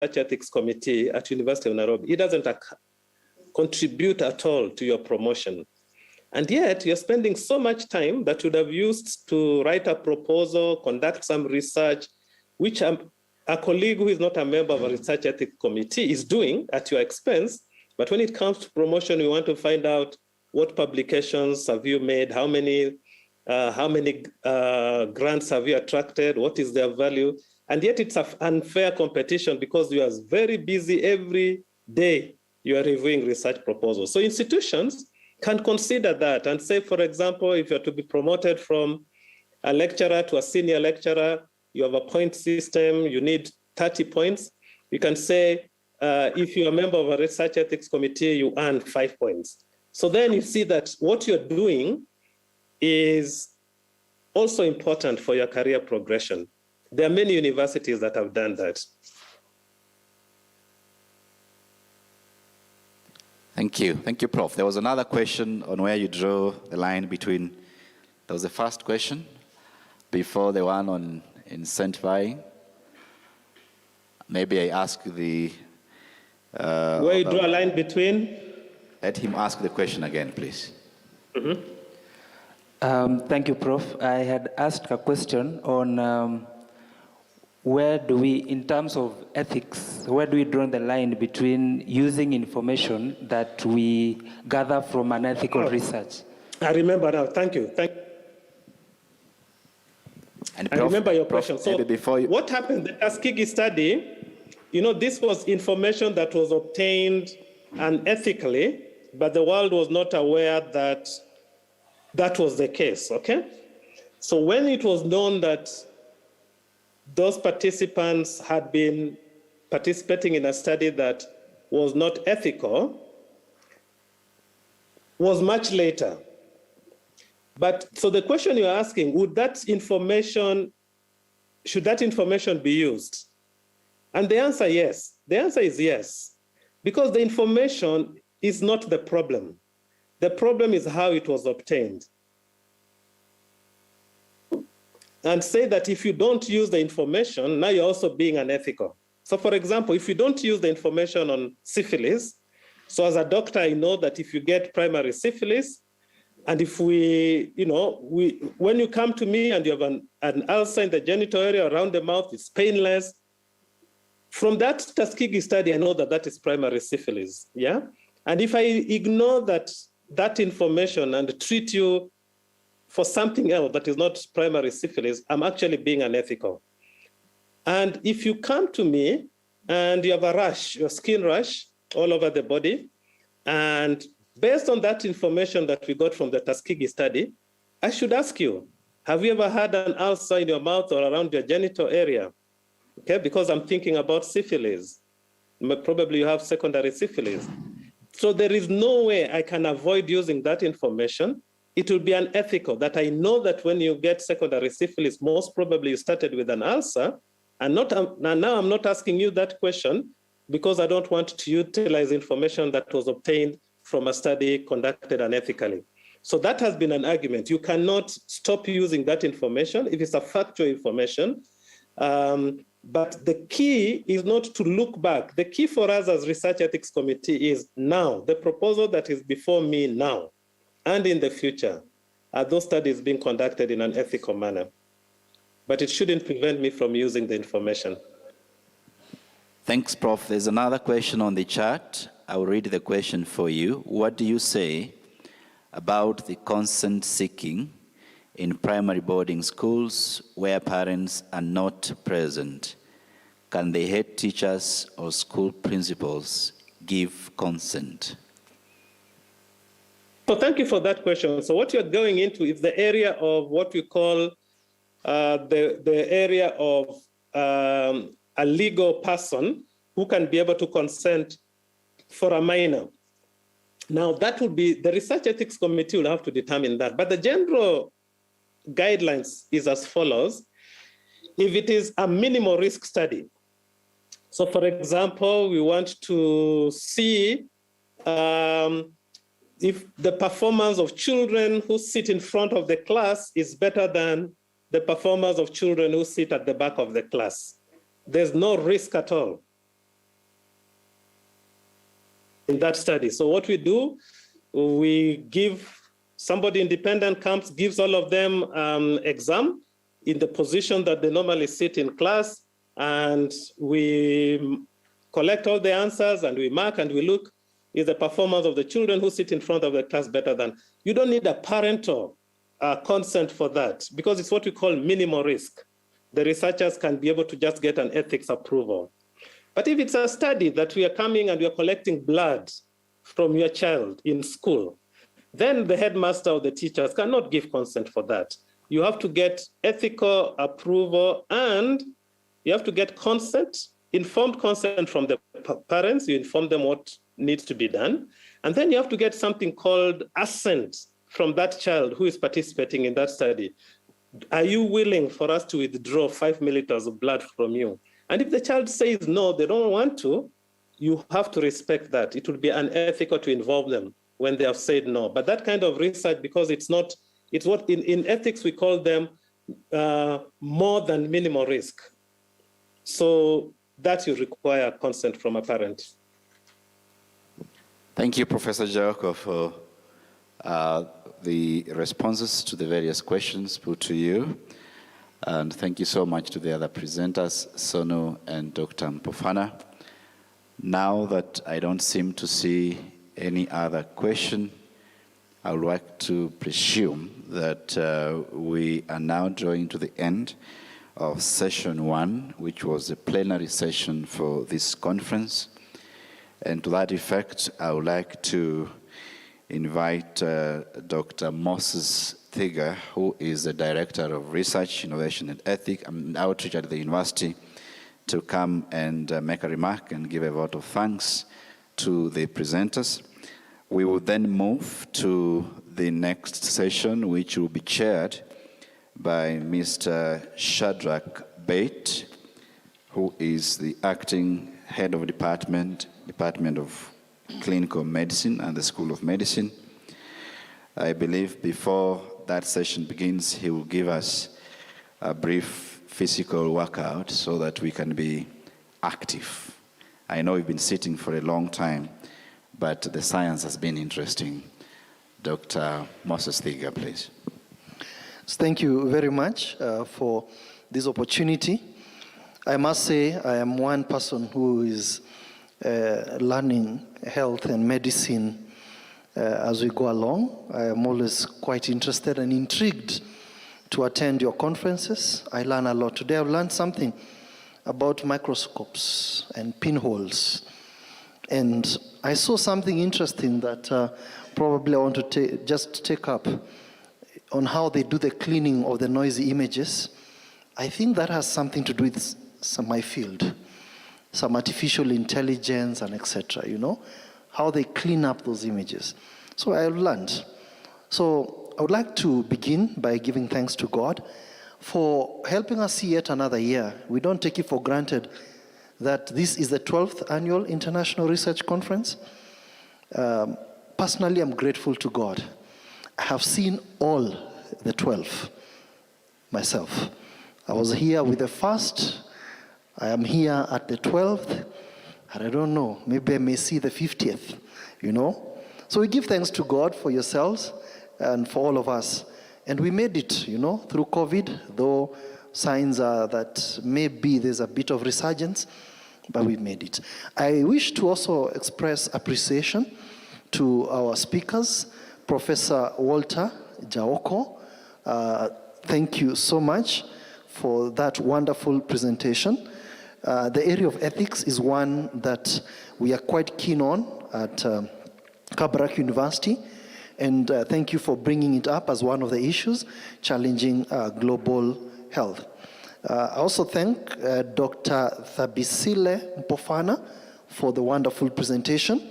Ethics Committee at University of Nairobi, it doesn't contribute at all to your promotion. And yet you're spending so much time that you would have used to write a proposal, conduct some research, which a colleague who is not a member of a research ethics committee is doing at your expense. But when it comes to promotion, you want to find out what publications have you made, how many grants have you attracted, what is their value. And yet it's an unfair competition because you are very busy every day. You are reviewing research proposals. So institutions can consider that and say, for example, if you're to be promoted from a lecturer to a senior lecturer, you have a point system, you need 30 points. You can say, if you're a member of a research ethics committee, you earn 5 points. So then you see that what you're doing is also important for your career progression. There are many universities that have done that. Thank you. Thank you, Prof. There was another question on where you draw the line between, there was the first question before the one on incent buying. Maybe I ask the... where you draw a line between? Let him ask the question again, please. Mm-hmm. Thank you, Prof. I had asked a question on where do we, in terms of ethics, where do we draw the line between using information that we gather from unethical research? I remember now. Thank you. And I remember your question. So what happened, the Tuskegee study, this was information that was obtained unethically, but the world was not aware that that was the case, okay? So when it was known that those participants had been participating in a study that was not ethical, was much later. But so the question you're asking, should that information be used? And the answer, yes. The answer is yes, because the information is not the problem. The problem is how it was obtained. And say that if you don't use the information, now you're also being unethical. So for example, if you don't use the information on syphilis, so as a doctor, I know that if you get primary syphilis, and if when you come to me and you have an ulcer in the genital area around the mouth, it's painless. From that Tuskegee study, I know that that is primary syphilis, yeah? And if I ignore that information and treat you for something else that is not primary syphilis, I'm actually being unethical. And if you come to me and you have a rash, your skin rash all over the body, and based on that information that we got from the Tuskegee study, I should ask you, have you ever had an ulcer in your mouth or around your genital area? Okay, because I'm thinking about syphilis. Probably you have secondary syphilis. So there is no way I can avoid using that information. It will be unethical that I know that when you get secondary syphilis, most probably you started with an ulcer, and now I'm not asking you that question because I don't want to utilize information that was obtained from a study conducted unethically. So that has been an argument. You cannot stop using that information if it's a factual information. But the key is not to look back. The key for us as Research Ethics Committee is now, the proposal that is before me now and in the future, are those studies being conducted in an ethical manner? But it shouldn't prevent me from using the information. Thanks, Prof. There's another question on the chat. I will read the question for you. What do you say about the consent seeking in primary boarding schools where parents are not present? Can the head teachers or school principals give consent? So thank you for that question. So what you're going into is the area of what we call the area of a legal person who can be able to consent for a minor. Now that would be, the Research Ethics Committee will have to determine that. But the general guidelines is as follows. If it is a minimal risk study, so for example, we want to see if the performance of children who sit in front of the class is better than the performance of children who sit at the back of the class. There's no risk at all. in that study. So what we do, we give somebody independent comes, gives all of them exam in the position that they normally sit in class, and we collect all the answers and we mark and we look, is the performance of the children who sit in front of the class better than? You don't need a parental consent for that, because it's what we call minimal risk. The researchers can be able to just get an ethics approval. But if it's a study that we are coming and we are collecting blood from your child in school, then the headmaster or the teachers cannot give consent for that. You have to get ethical approval, and you have to get consent, informed consent from the parents. You inform them what needs to be done. And then you have to get something called assent from that child who is participating in that study. Are you willing for us to withdraw 5 milliliters of blood from you? And if the child says no, they don't want to, you have to respect that. It would be unethical to involve them when they have said no. But that kind of research, because it's what in ethics we call them more than minimal risk. So that you require consent from a parent. Thank you, Professor Joko, for the responses to the various questions put to you. And thank you so much to the other presenters, Sonu and Dr. Mpofana. Now that I don't seem to see any other question, I would like to presume that we are now drawing to the end of session 1, which was a plenary session for this conference. And to that effect, I would like to invite Dr. Moses Thiga, who is the Director of Research, Innovation and Ethics and Outreach at the university, to come and make a remark and give a vote of thanks to the presenters. We will then move to the next session, which will be chaired by Mr. Shadrach Bate, who is the acting head of Department of Clinical Medicine and the School of Medicine. I believe before that session begins, he will give us a brief physical workout so that we can be active. I know we've been sitting for a long time, but the science has been interesting. Dr. Moses Thiga, please. Thank you very much for this opportunity. I must say I am one person who is learning health and medicine as we go along. I am always quite interested and intrigued to attend your conferences. I learn a lot. Today I've learned something about microscopes and pinholes. And I saw something interesting that probably I want to just take up on how they do the cleaning of the noisy images. I think that has something to do with my field, some artificial intelligence and etc., how they clean up those images. So I learned. So I would like to begin by giving thanks to God for helping us see yet another year. We don't take it for granted that this is the 12th annual International Research Conference. Personally, I'm grateful to God. I have seen all the 12 myself. I was here with the first. I am here at the 12th. And I don't know, maybe I may see the 50th, So we give thanks to God for yourselves and for all of us. And we made it, through COVID, though signs are that maybe there's a bit of resurgence, but we made it. I wish to also express appreciation to our speakers, Professor Walter Jaoko. Thank you so much for that wonderful presentation. The area of ethics is one that we are quite keen on at Kabarak University, and thank you for bringing it up as one of the issues challenging global health. I also thank Dr. Thabisile Mpofana for the wonderful presentation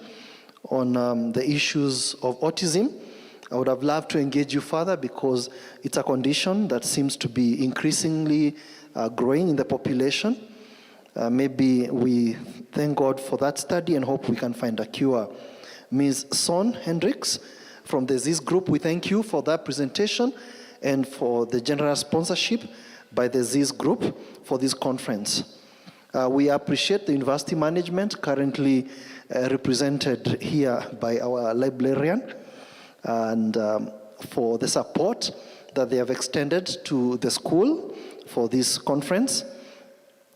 on the issues of autism. I would have loved to engage you further because it's a condition that seems to be increasingly growing in the population. Maybe we thank God for that study and hope we can find a cure. Ms. Son Hendricks from the ZIS group, we thank you for that presentation and for the general sponsorship by the ZIS group for this conference. We appreciate the university management, currently represented here by our librarian, and for the support that they have extended to the school for this conference.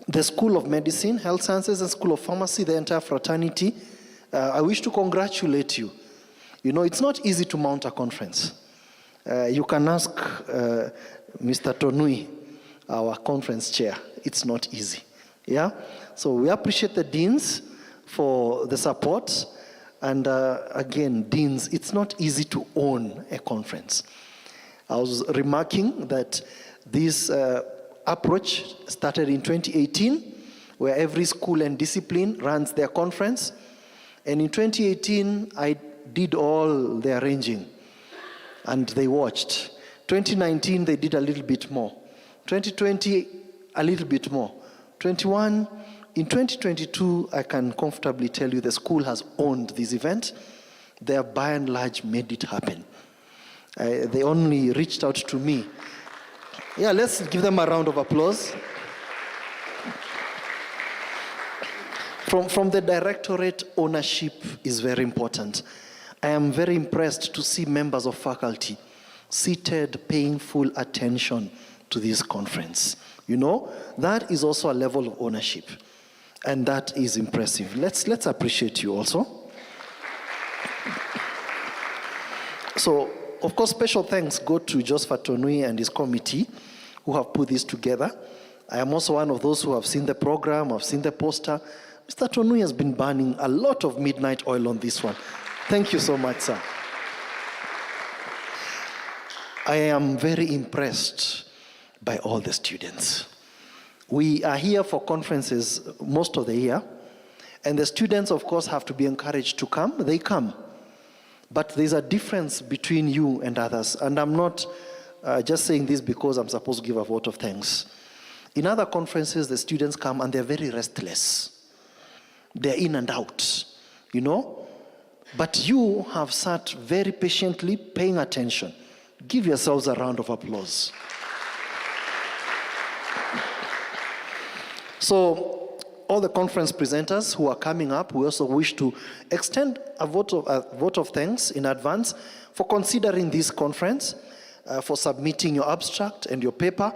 The School of Medicine, Health Sciences, and School of Pharmacy, the entire fraternity, I wish to congratulate you. You know, it's not easy to mount a conference. You can ask Mr. Tonui, our conference chair. It's not easy. Yeah? So we appreciate the deans for the support. And again, deans, it's not easy to own a conference. I was remarking that this approach started in 2018, where every school and discipline runs their conference. And in 2018, I did all the arranging, and they watched. 2019, they did a little bit more. 2020, a little bit more. 21, in 2022, I can comfortably tell you the school has owned this event. They have by and large made it happen. They only reached out to me. Yeah, let's give them a round of applause. From the directorate, ownership is very important. I am very impressed to see members of faculty seated, paying full attention to this conference. You know, that is also a level of ownership, and that is impressive. Let's appreciate you also. So, of course, special thanks go to Josephat Tonui and his committee who have put this together. I am also one of those who have seen the program, have seen the poster. Mr. Tonui has been burning a lot of midnight oil on this one. Thank you so much, sir. I am very impressed by all the students. We are here for conferences most of the year, and the students, of course, have to be encouraged to come. They come. But there's a difference between you and others. And I'm not just saying this because I'm supposed to give a vote of thanks. In other conferences, the students come and they're very restless. They're in and out, you know? But you have sat very patiently paying attention. Give yourselves a round of applause. So, all the conference presenters who are coming up, we also wish to extend a vote of thanks in advance for considering this conference, for submitting your abstract and your paper,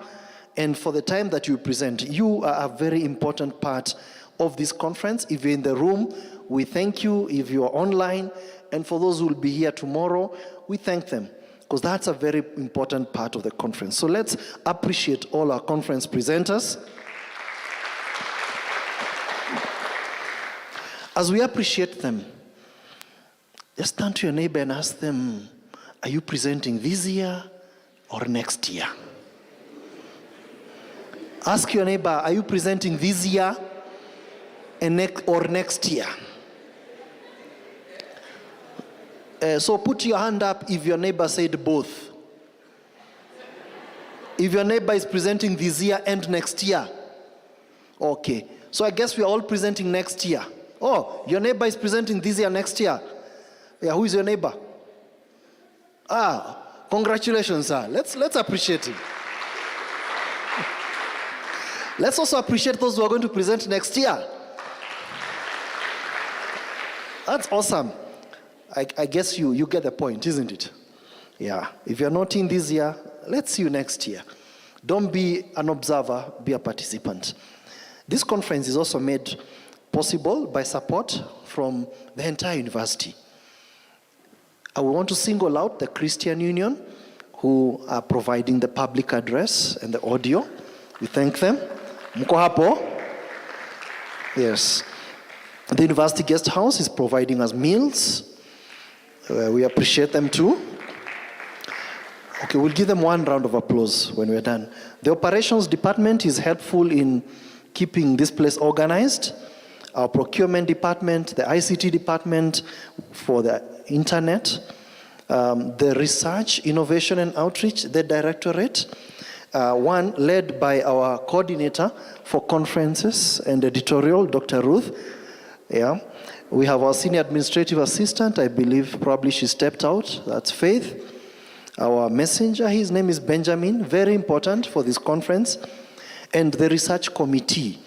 and for the time that you present. You are a very important part of this conference. If you're in the room, we thank you. If you're online, and for those who will be here tomorrow, we thank them, because that's a very important part of the conference. So let's appreciate all our conference presenters. As we appreciate them, just turn to your neighbor and ask them, are you presenting this year or next year? Ask your neighbor, are you presenting this year or next year? So put your hand up if your neighbor said both. If your neighbor is presenting this year and next year. Okay, so I guess we are all presenting next year. Oh, your neighbor is presenting this year, next year. Yeah, who is your neighbor? Congratulations, sir. Let's appreciate him. Let's also appreciate those who are going to present next year. That's awesome. I guess you get the point, isn't it? Yeah. If you're not in this year, let's see you next year. Don't be an observer, be a participant. This conference is also made possible by support from the entire university. I want to single out the Christian Union, who are providing the public address and the audio. We thank them. Mko hapo? Yes. The University Guest House is providing us meals. We appreciate them too. Okay, we'll give them one round of applause when we're done. The Operations Department is helpful in keeping this place organized. Our Procurement Department, the ICT Department for the Internet, the Research, Innovation and Outreach, the Directorate, one led by our coordinator for conferences and editorial, Dr. Ruth. Yeah. We have our Senior Administrative Assistant, I believe probably she stepped out, that's Faith. Our messenger, his name is Benjamin, very important for this conference. And the Research Committee,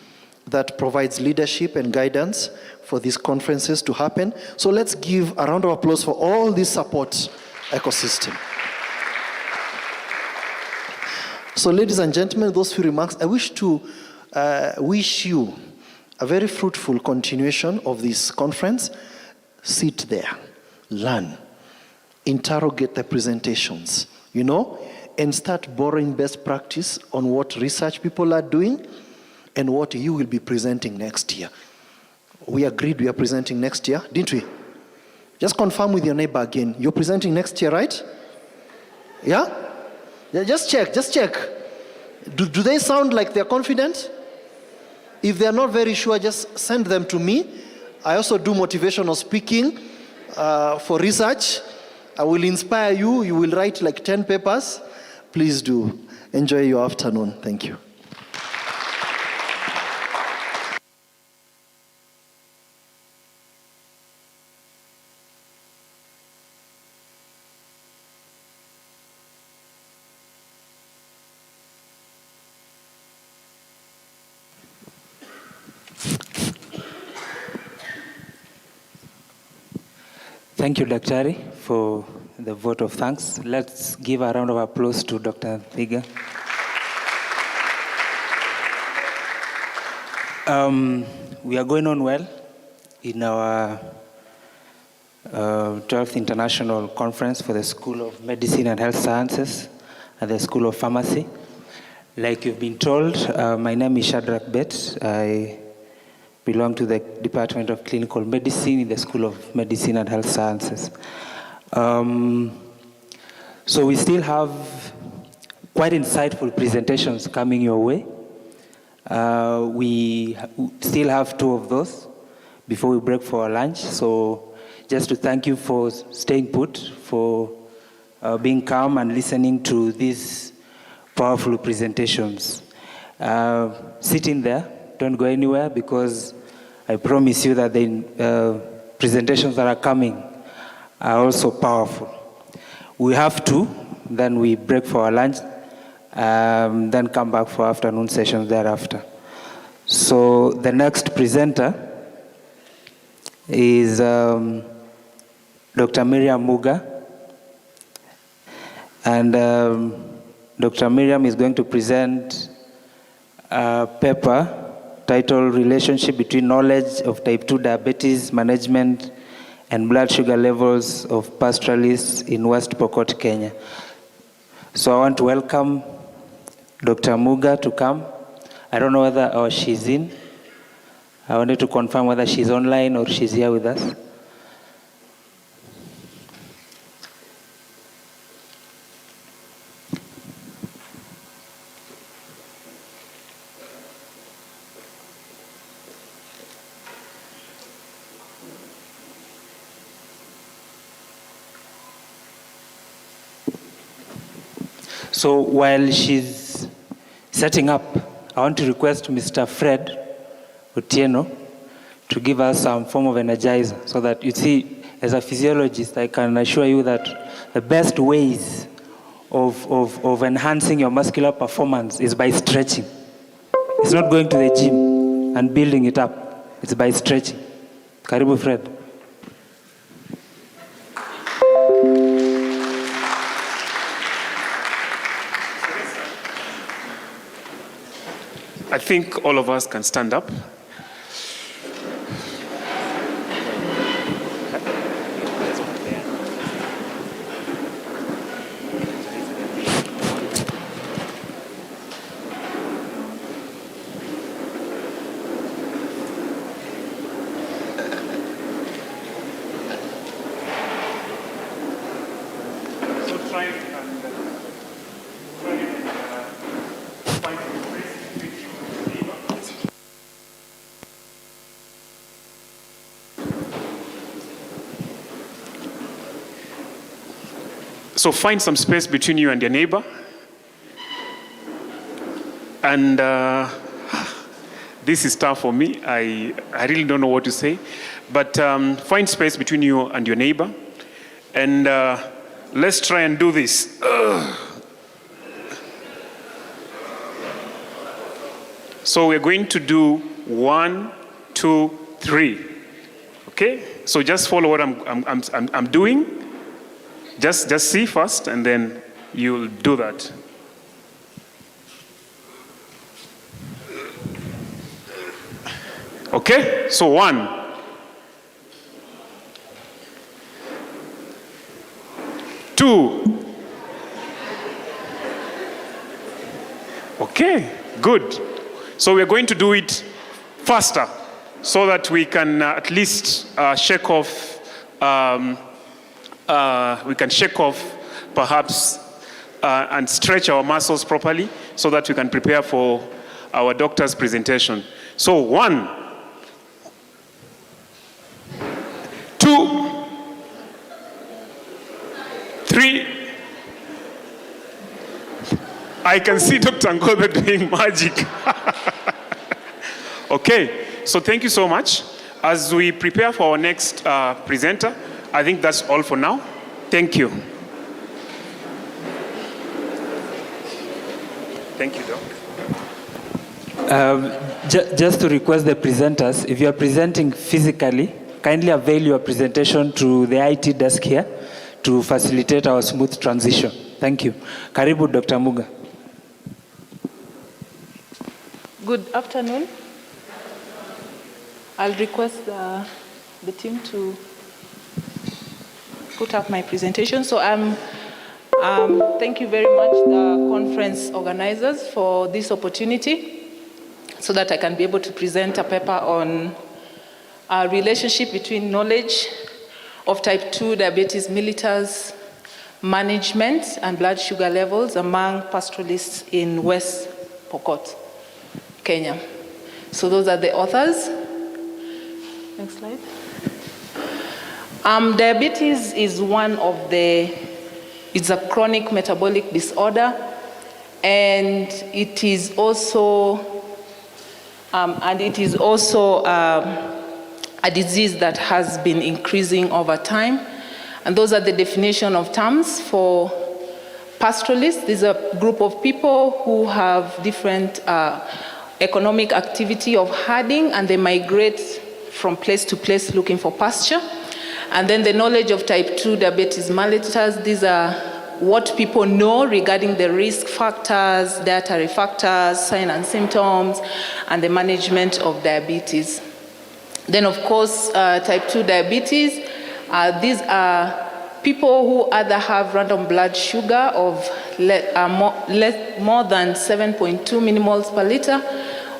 that provides leadership and guidance for these conferences to happen. So let's give a round of applause for all this support ecosystem. So ladies and gentlemen, those few remarks, I wish to wish you a very fruitful continuation of this conference. Sit there, learn, interrogate the presentations, and start borrowing best practice on what research people are doing and what you will be presenting next year. We agreed we are presenting next year, didn't we? Just confirm with your neighbor again. You're presenting next year, right? Yeah? Just check. Do they sound like they're confident? If they're not very sure, just send them to me. I also do motivational speaking for research. I will inspire you. You will write like 10 papers. Please do. Enjoy your afternoon. Thank you. Thank you, Daktari, for the vote of thanks. Let's give a round of applause to Dr. Thiga. We are going on well in our 12th International Conference for the School of Medicine and Health Sciences at the School of Pharmacy. Like you've been told, my name is Shadrach Bet. I belong to the Department of Clinical Medicine in the School of Medicine and Health Sciences. So we still have quite insightful presentations coming your way. We still have 2 of those before we break for our lunch. So just to thank you for staying put, for being calm and listening to these powerful presentations. Sit in there, don't go anywhere, because I promise you that the presentations that are coming are also powerful. We have 2, then we break for our lunch, then come back for afternoon sessions thereafter. So the next presenter is Dr. Miriam Muga. And Dr. Miriam is going to present a paper titled Relationship Between Knowledge of Type 2 Diabetes Management and Blood Sugar Levels of Pastoralists in West Pokot, Kenya. So I want to welcome Dr. Muga to come. I don't know whether she's in. I wanted to confirm whether she's online or she's here with us. So while she's setting up, I want to request Mr. Fred Otieno to give us some form of energizer, so that, you see, as a physiologist, I can assure you that the best ways of enhancing your muscular performance is by stretching. It's not going to the gym and building it up. It's by stretching. Karibu, Fred. I think all of us can stand up. So find some space between you and your neighbor. And this is tough for me. I really don't know what to say. But find space between you and your neighbor. And let's try and do this. So we're going to do 1, 2, 3. Okay? So just follow what I'm doing. Just see first, and then you'll do that. Okay? So 1. 2. Okay, good. So we're going to do it faster so that we can at least shake off, perhaps and stretch our muscles properly so that we can prepare for our doctor's presentation. So 1, 2, 3. I can see Dr. Ngobe doing magic. Okay, so thank you so much. As we prepare for our next presenter, I think that's all for now. Thank you. Thank you, Doc. Just to request the presenters, if you are presenting physically, kindly avail your presentation to the IT desk here to facilitate our smooth transition. Thank you. Karibu, Dr. Muga. Good afternoon. I'll request the team to put up my presentation. So thank you very much, the conference organizers, for this opportunity so that I can be able to present a paper on a relationship between knowledge of type 2 diabetes mellitus management and blood sugar levels among pastoralists in West Pokot, Kenya. So those are the authors. Next slide. Diabetes is it's a chronic metabolic disorder, and it is also a disease that has been increasing over time. And those are the definition of terms for pastoralists. These are a group of people who have different economic activity of herding, and they migrate from place to place looking for pasture. And then the knowledge of type 2 diabetes mellitus. These are what people know regarding the risk factors, dietary factors, signs and symptoms, and the management of diabetes. Then, of course, type 2 diabetes. These are people who either have random blood sugar of more than 7.2 millimoles per liter,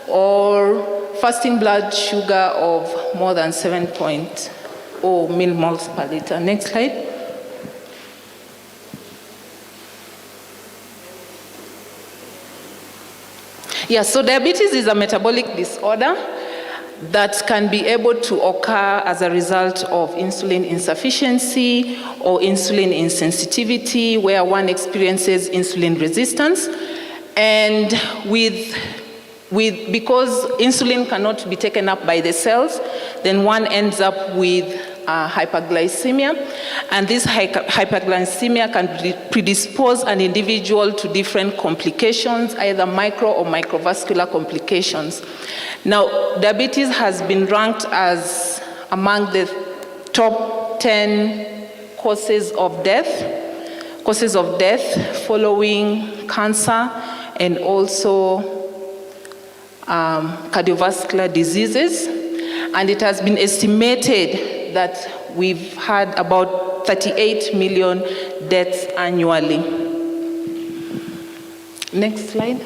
or fasting blood sugar of more than 7.0 millimoles per liter. Next slide. Yeah, so diabetes is a metabolic disorder that can be able to occur as a result of insulin insufficiency or insulin insensitivity, where one experiences insulin resistance. And because insulin cannot be taken up by the cells, then one ends up with hyperglycemia. And this hyperglycemia can predispose an individual to different complications, either micro or microvascular complications. Now, diabetes has been ranked as among the top 10 causes of death following cancer and also cardiovascular diseases. And it has been estimated that we've had about 38 million deaths annually. Next slide.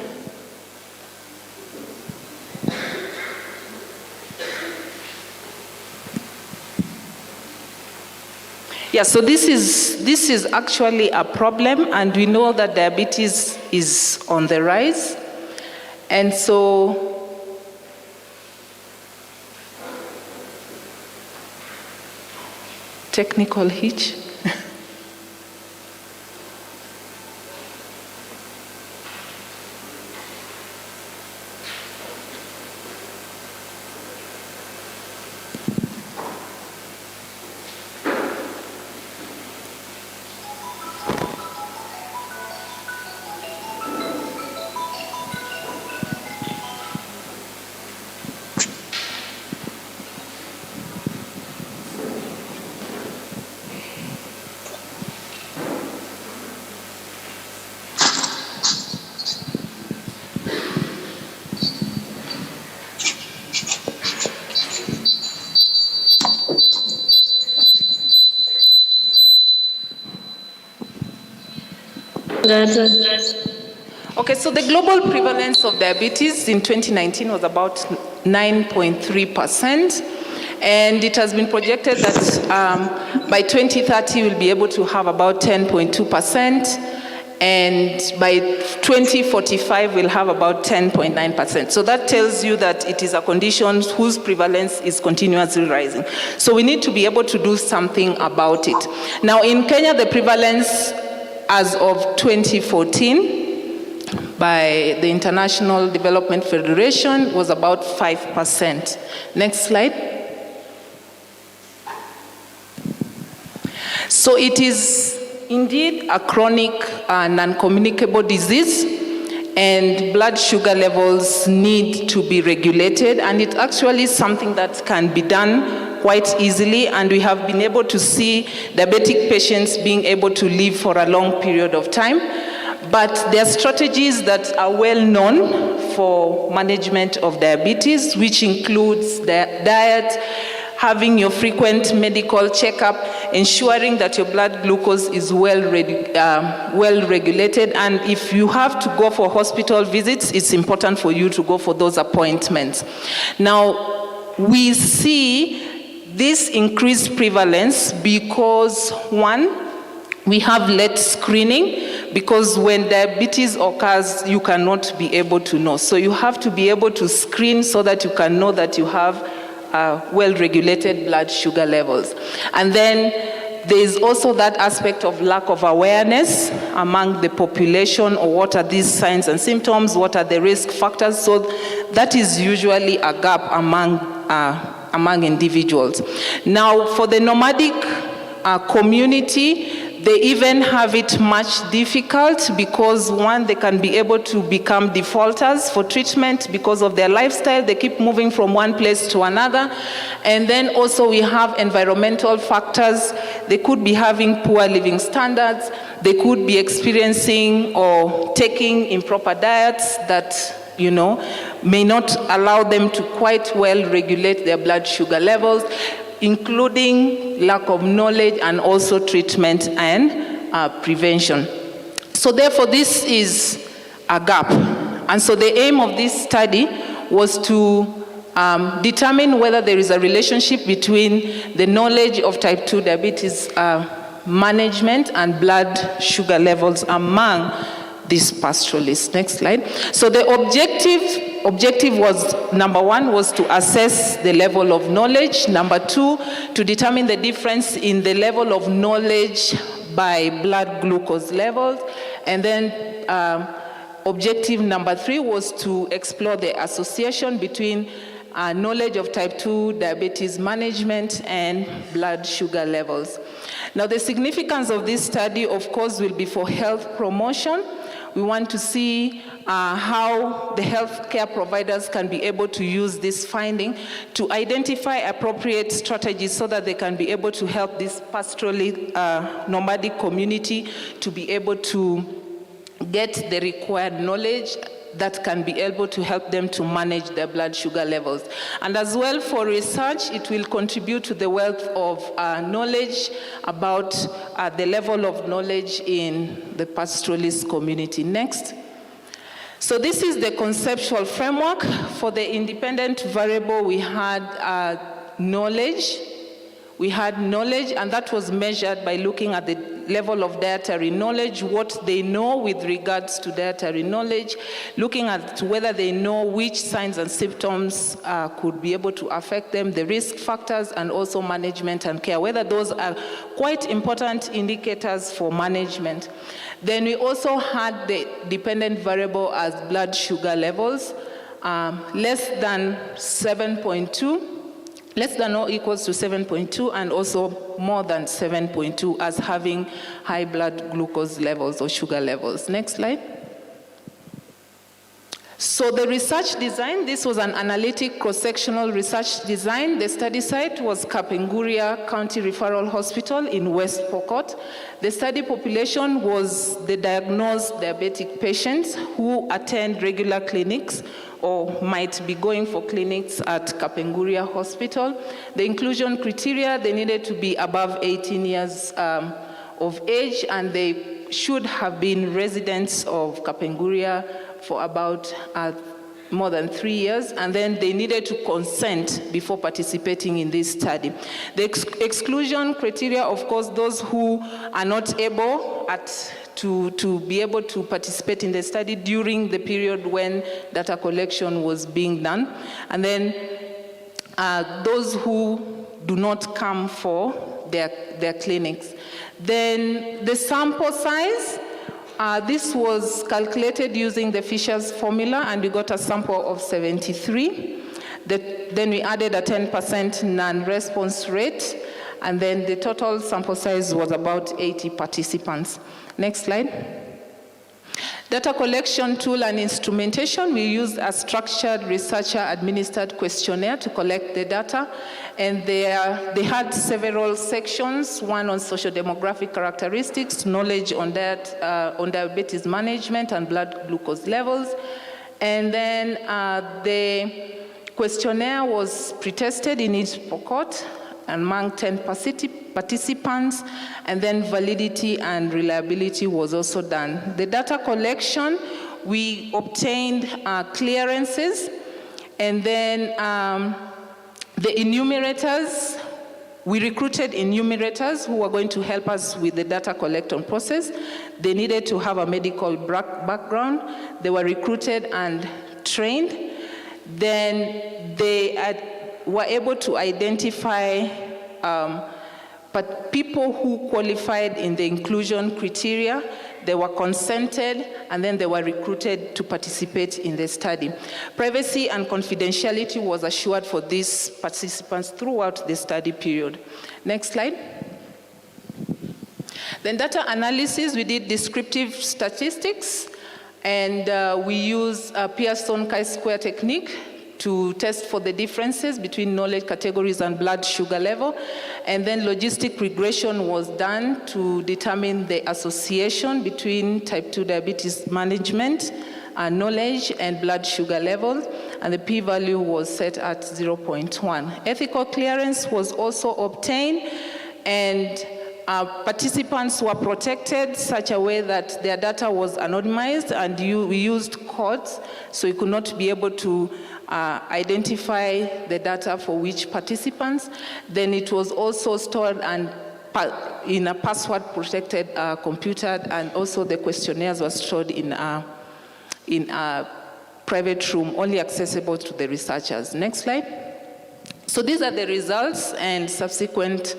Yeah, so this is actually a problem, and we know that diabetes is on the rise. And so technical hitch. Okay, so the global prevalence of diabetes in 2019 was about 9.3%, and it has been projected that by 2030 we'll be able to have about 10.2%, and by 2045 we'll have about 10.9%. So that tells you that it is a condition whose prevalence is continuously rising. So we need to be able to do something about it. Now in Kenya, the prevalence as of 2014 by the International Development Federation was about 5%. Next slide. So it is indeed a chronic non-communicable disease, and blood sugar levels need to be regulated, and it's actually something that can be done quite easily, and we have been able to see diabetic patients being able to live for a long period of time. But there are strategies that are well known for management of diabetes, which includes diet, having your frequent medical checkup, ensuring that your blood glucose is well regulated, and if you have to go for hospital visits, it's important for you to go for those appointments. Now, we see this increased prevalence because, one, we have late screening, because when diabetes occurs, you cannot be able to know. So you have to be able to screen so that you can know that you have well-regulated blood sugar levels. And then there is also that aspect of lack of awareness among the population, or what are these signs and symptoms, what are the risk factors. So that is usually a gap among individuals. Now, for the nomadic community, they even have it much difficult because, one, they can be able to become defaulters for treatment because of their lifestyle. They keep moving from one place to another. And then also we have environmental factors. They could be having poor living standards. They could be experiencing or taking improper diets that, you know, may not allow them to quite well regulate their blood sugar levels, including lack of knowledge and also treatment and prevention. So therefore, this is a gap. And so the aim of this study was to determine whether there is a relationship between the knowledge of type 2 diabetes management and blood sugar levels among these pastoralists. Next slide. So the objective was, number one, was to assess the level of knowledge. Number two, to determine the difference in the level of knowledge by blood glucose levels. And then objective number three was to explore the association between knowledge of type 2 diabetes management and blood sugar levels. Now, the significance of this study, of course, will be for health promotion. We want to see how the healthcare providers can be able to use this finding to identify appropriate strategies so that they can be able to help this pastorally nomadic community to be able to get the required knowledge that can be able to help them to manage their blood sugar levels. And as well, for research, it will contribute to the wealth of knowledge about the level of knowledge in the pastoralist community. Next. So this is the conceptual framework. For the independent variable, we had knowledge. We had knowledge, and that was measured by looking at the level of dietary knowledge, what they know with regards to dietary knowledge, looking at whether they know which signs and symptoms could be able to affect them, the risk factors, and also management and care, whether those are quite important indicators for management. Then we also had the dependent variable as blood sugar levels, less than 7.2, less than or equals to 7.2, and also more than 7.2 as having high blood glucose levels or sugar levels. Next slide. So the research design, this was an analytic cross-sectional research design. The study site was Kapenguria County Referral Hospital in West Pokot. The study population was the diagnosed diabetic patients who attend regular clinics or might be going for clinics at Kapenguria Hospital. The inclusion criteria, they needed to be above 18 years of age, and they should have been residents of Kapenguria for about more than 3 years, and then they needed to consent before participating in this study. The exclusion criteria, of course, those who are not able to be able to participate in the study during the period when data collection was being done, and then those who do not come for their clinics. Then the sample size, this was calculated using the Fisher's formula, and we got a sample of 73. Then we added a 10% non-response rate, and then the total sample size was about 80 participants. Next slide. Data collection tool and instrumentation. We used a structured researcher-administered questionnaire to collect the data, and they had several sections, one on social-demographic characteristics, knowledge on diabetes management and blood glucose levels, and then the questionnaire was pre-tested in each cohort among 10 participants, and then validity and reliability was also done. The data collection, we obtained clearances, and then the enumerators, we recruited enumerators who were going to help us with the data collection process. They needed to have a medical background. They were recruited and trained. Then they were able to identify but people who qualified in the inclusion criteria. They were consented, and then they were recruited to participate in the study. Privacy and confidentiality was assured for these participants throughout the study period. Next slide. Then data analysis, we did descriptive statistics, and we used a Pearson chi-square technique to test for the differences between knowledge categories and blood sugar level. And then logistic regression was done to determine the association between type 2 diabetes management, knowledge, and blood sugar levels. And the p-value was set at 0.1. Ethical clearance was also obtained, and participants were protected such a way that their data was anonymized, and we used codes, so you could not be able to identify the data for which participants. Then it was also stored and in a password-protected computer, and also the questionnaires were stored in a private room, only accessible to the researchers. Next slide. So these are the results and subsequent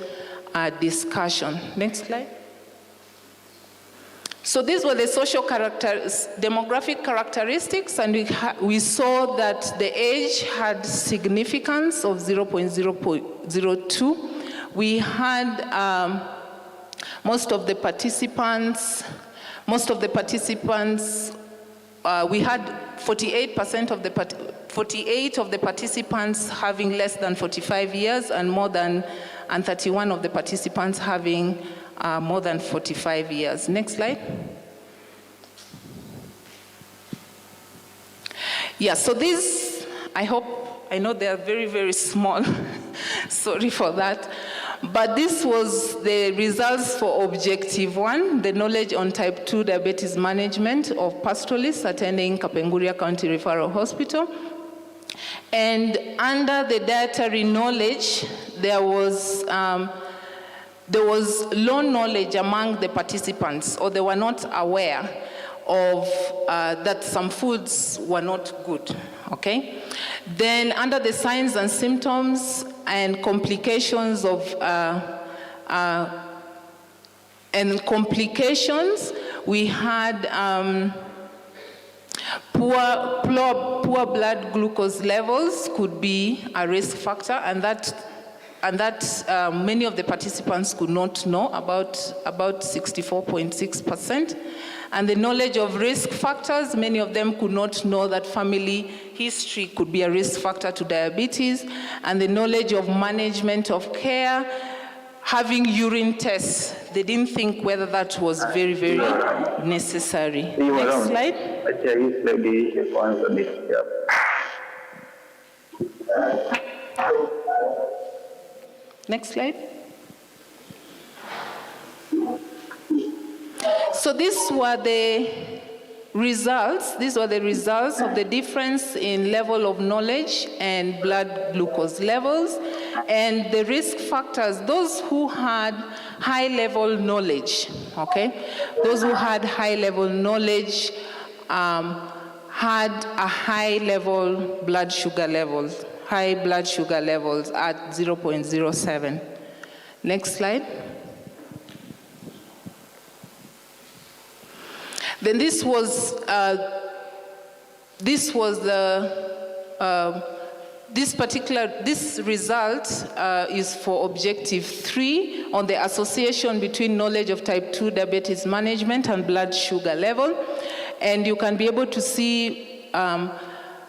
discussion. Next slide. So these were the social demographic characteristics, and we saw that the age had significance of 0.02. We had most of the participants, we had 48 of the participants having less than 45 years, and 31 of the participants having more than 45 years. Next slide. Yeah, so these, I know they are very, very small. Sorry for that. But this was the results for Objective 1, the knowledge on type 2 diabetes management of pastoralists attending Kapenguria County Referral Hospital. And under the dietary knowledge, there was low knowledge among the participants, or they were not aware of that some foods were not good, okay? Then under the signs and symptoms and complications we had poor blood glucose levels could be a risk factor, and that many of the participants could not know, about 64.6%. And the knowledge of risk factors, many of them could not know that family history could be a risk factor to diabetes. And the knowledge of management of care, having urine tests, they didn't think whether that was very, very necessary. Next slide. Next slide. So these were the results of the difference in level of knowledge and blood glucose levels, and the risk factors. Those who had high level knowledge, okay, those who had high level knowledge had a high level blood sugar levels, high blood sugar levels at 0.07. Next slide. Then this result is for objective 3 on the association between knowledge of type 2 diabetes management and blood sugar level. And you can be able to see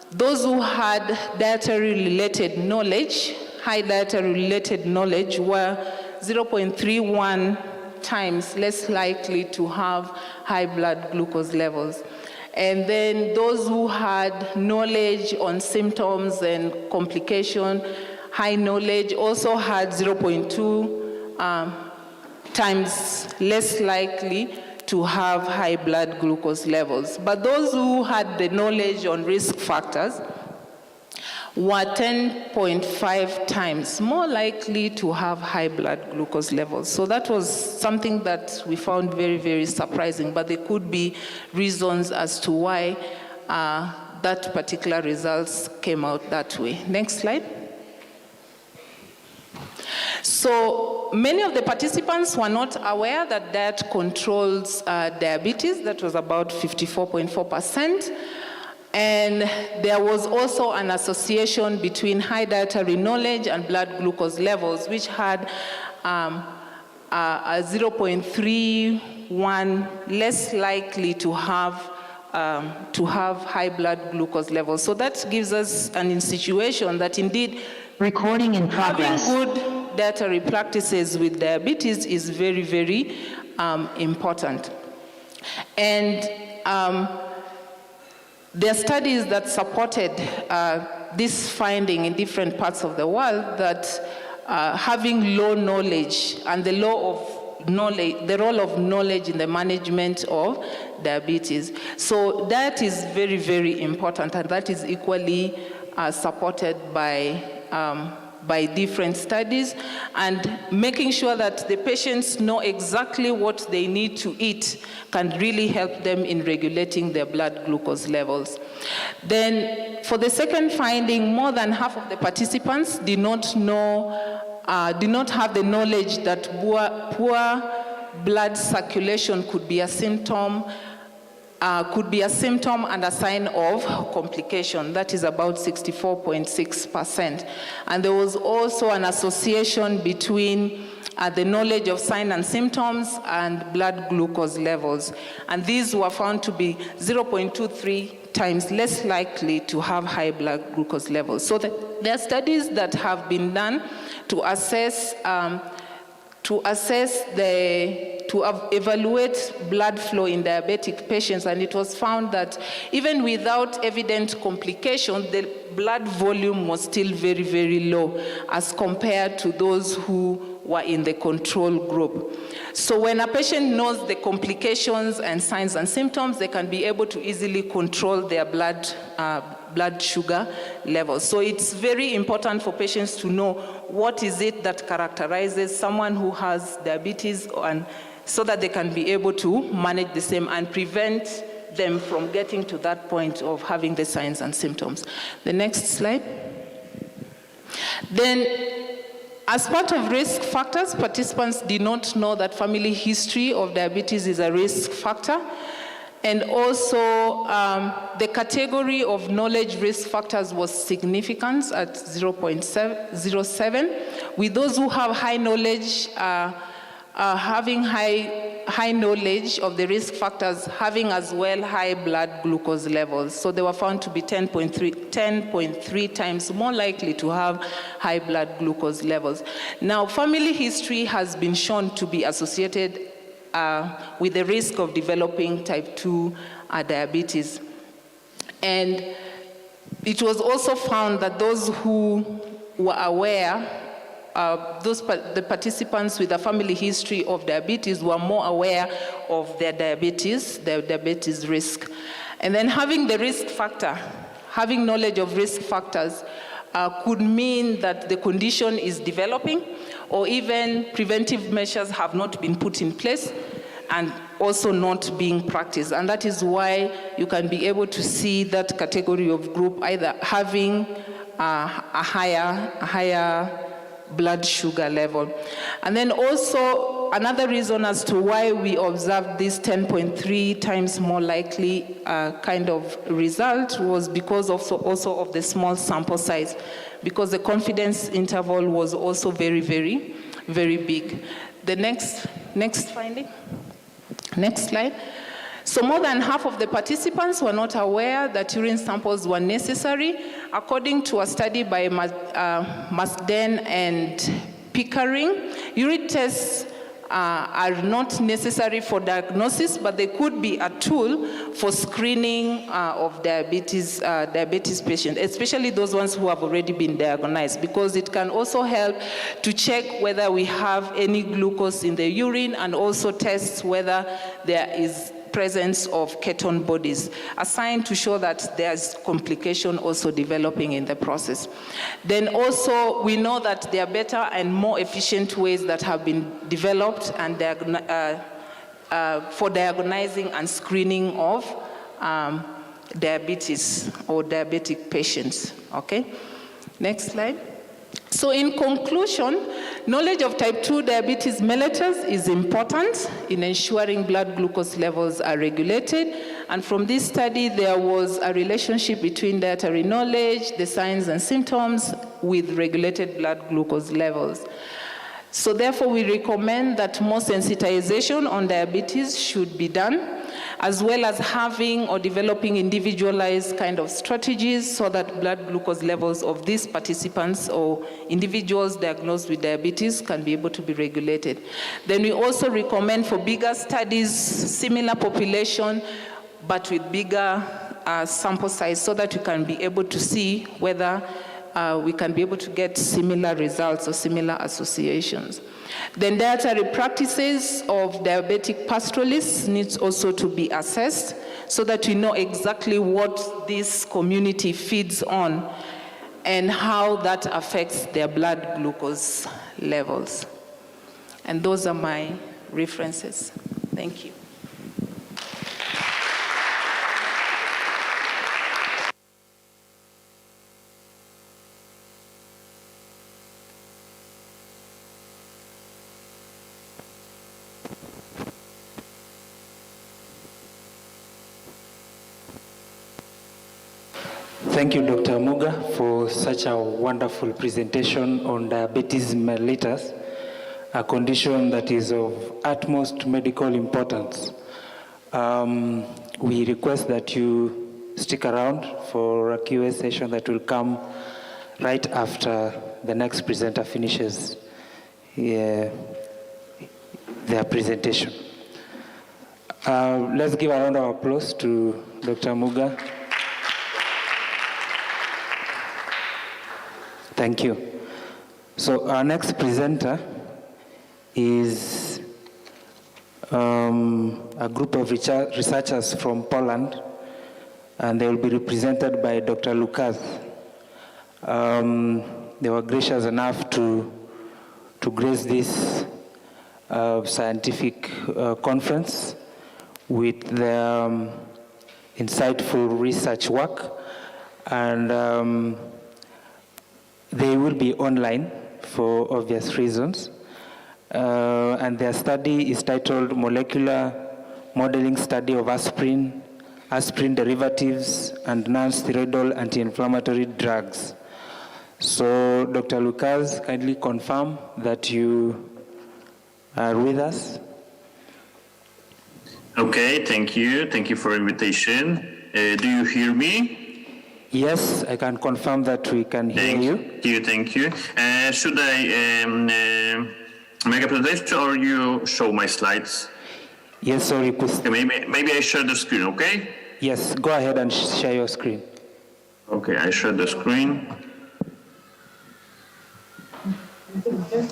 those who had dietary related knowledge, high dietary related knowledge, were 0.31 times less likely to have high blood glucose levels. And then those who had knowledge on symptoms and complication, high knowledge, also had 0.2 times less likely to have high blood glucose levels. But those who had the knowledge on risk factors were 10.5 times more likely to have high blood glucose levels. So that was something that we found very, very surprising, but there could be reasons as to why that particular results came out that way. Next slide. So many of the participants were not aware that diet controls diabetes. That was about 54.4%. And there was also an association between high dietary knowledge and blood glucose levels, which had a 0.31 less likely to have high blood glucose levels. So that gives us an insinuation that indeed recording in progress. Having good dietary practices with diabetes is very, very important. And there are studies that supported this finding in different parts of the world, that having low knowledge and the role of knowledge in the management of diabetes. So that is very, very important, and that is equally supported by different studies, and making sure that the patients know exactly what they need to eat can really help them in regulating their blood glucose levels. Then for the second finding, more than half of the participants did not have the knowledge that poor blood circulation could be a symptom and a sign of complication. That is about 64.6%. And there was also an association between the knowledge of signs and symptoms and blood glucose levels. And these were found to be 0.23 times less likely to have high blood glucose levels. So there are studies that have been done to evaluate blood flow in diabetic patients, and it was found that even without evident complication, the blood volume was still very, very low as compared to those who were in the control group. So when a patient knows the complications and signs and symptoms, they can be able to easily control their blood sugar levels. So it's very important for patients to know what is it that characterizes someone who has diabetes, and so that they can be able to manage the same and prevent them from getting to that point of having the signs and symptoms. The next slide. Then, as part of risk factors, participants did not know that family history of diabetes is a risk factor. And also, the category of knowledge risk factors was significant at 0.07, with those who have high knowledge having high knowledge of the risk factors, having as well high blood glucose levels. So they were found to be 10.3 times more likely to have high blood glucose levels. Now, family history has been shown to be associated with the risk of developing type 2 diabetes. And it was also found that those who were aware the participants with a family history of diabetes were more aware of their diabetes risk. And then having the risk factor, having knowledge of risk factors could mean that the condition is developing, or even preventive measures have not been put in place and also not being practiced. And that is why you can be able to see that category of group either having a higher blood sugar level. And then also another reason as to why we observed this 10.3 times more likely kind of result was because also of the small sample size, because the confidence interval was also very, very, very big. The next finding. Next slide. So more than half of the participants were not aware that urine samples were necessary. According to a study by Masden and Pickering, urine tests are not necessary for diagnosis, but they could be a tool for screening of diabetes patients, especially those ones who have already been diagnosed, because it can also help to check whether we have any glucose in the urine, and also test whether there is presence of ketone bodies, a sign to show that there's complication also developing in the process. Then also we know that there are better and more efficient ways that have been developed and for diagnosing and screening of diabetes or diabetic patients. Okay, next slide. So in conclusion, knowledge of type 2 diabetes mellitus is important in ensuring blood glucose levels are regulated. And from this study, there was a relationship between dietary knowledge, the signs and symptoms, with regulated blood glucose levels. So therefore, we recommend that more sensitization on diabetes should be done, as well as having or developing individualized kind of strategies so that blood glucose levels of these participants or individuals diagnosed with diabetes can be able to be regulated. Then we also recommend for bigger studies, similar population, but with bigger sample size, so that we can be able to see whether we can be able to get similar results or similar associations. Then dietary practices of diabetic pastoralists needs also to be assessed so that we know exactly what this community feeds on and how that affects their blood glucose levels. And those are my references. Thank you. Thank you, Dr. Muga, for such a wonderful presentation on diabetes mellitus, a condition that is of utmost medical importance. We request that you stick around for a Q&A session that will come right after the next presenter finishes their presentation. Let's give a round of applause to Dr. Muga. Thank you. So our next presenter is a group of researchers from Poland, and they will be represented by Dr. Lukas. They were gracious enough to grace this scientific conference with their insightful research work, and they will be online for obvious reasons. And their study is titled Molecular Modeling Study of Aspirin, Aspirin Derivatives, and Non-Steroidal Anti-Inflammatory Drugs. So, Dr. Lukas, kindly confirm that you are with us. Okay, thank you. Thank you for the invitation. Do you hear me? Yes, I can confirm that we can hear you. Thank you. Should I make a presentation or you show my slides? Yes, sorry, please. Okay, maybe I share the screen, okay? Yes, go ahead and share your screen. Okay, I share the screen. Okay.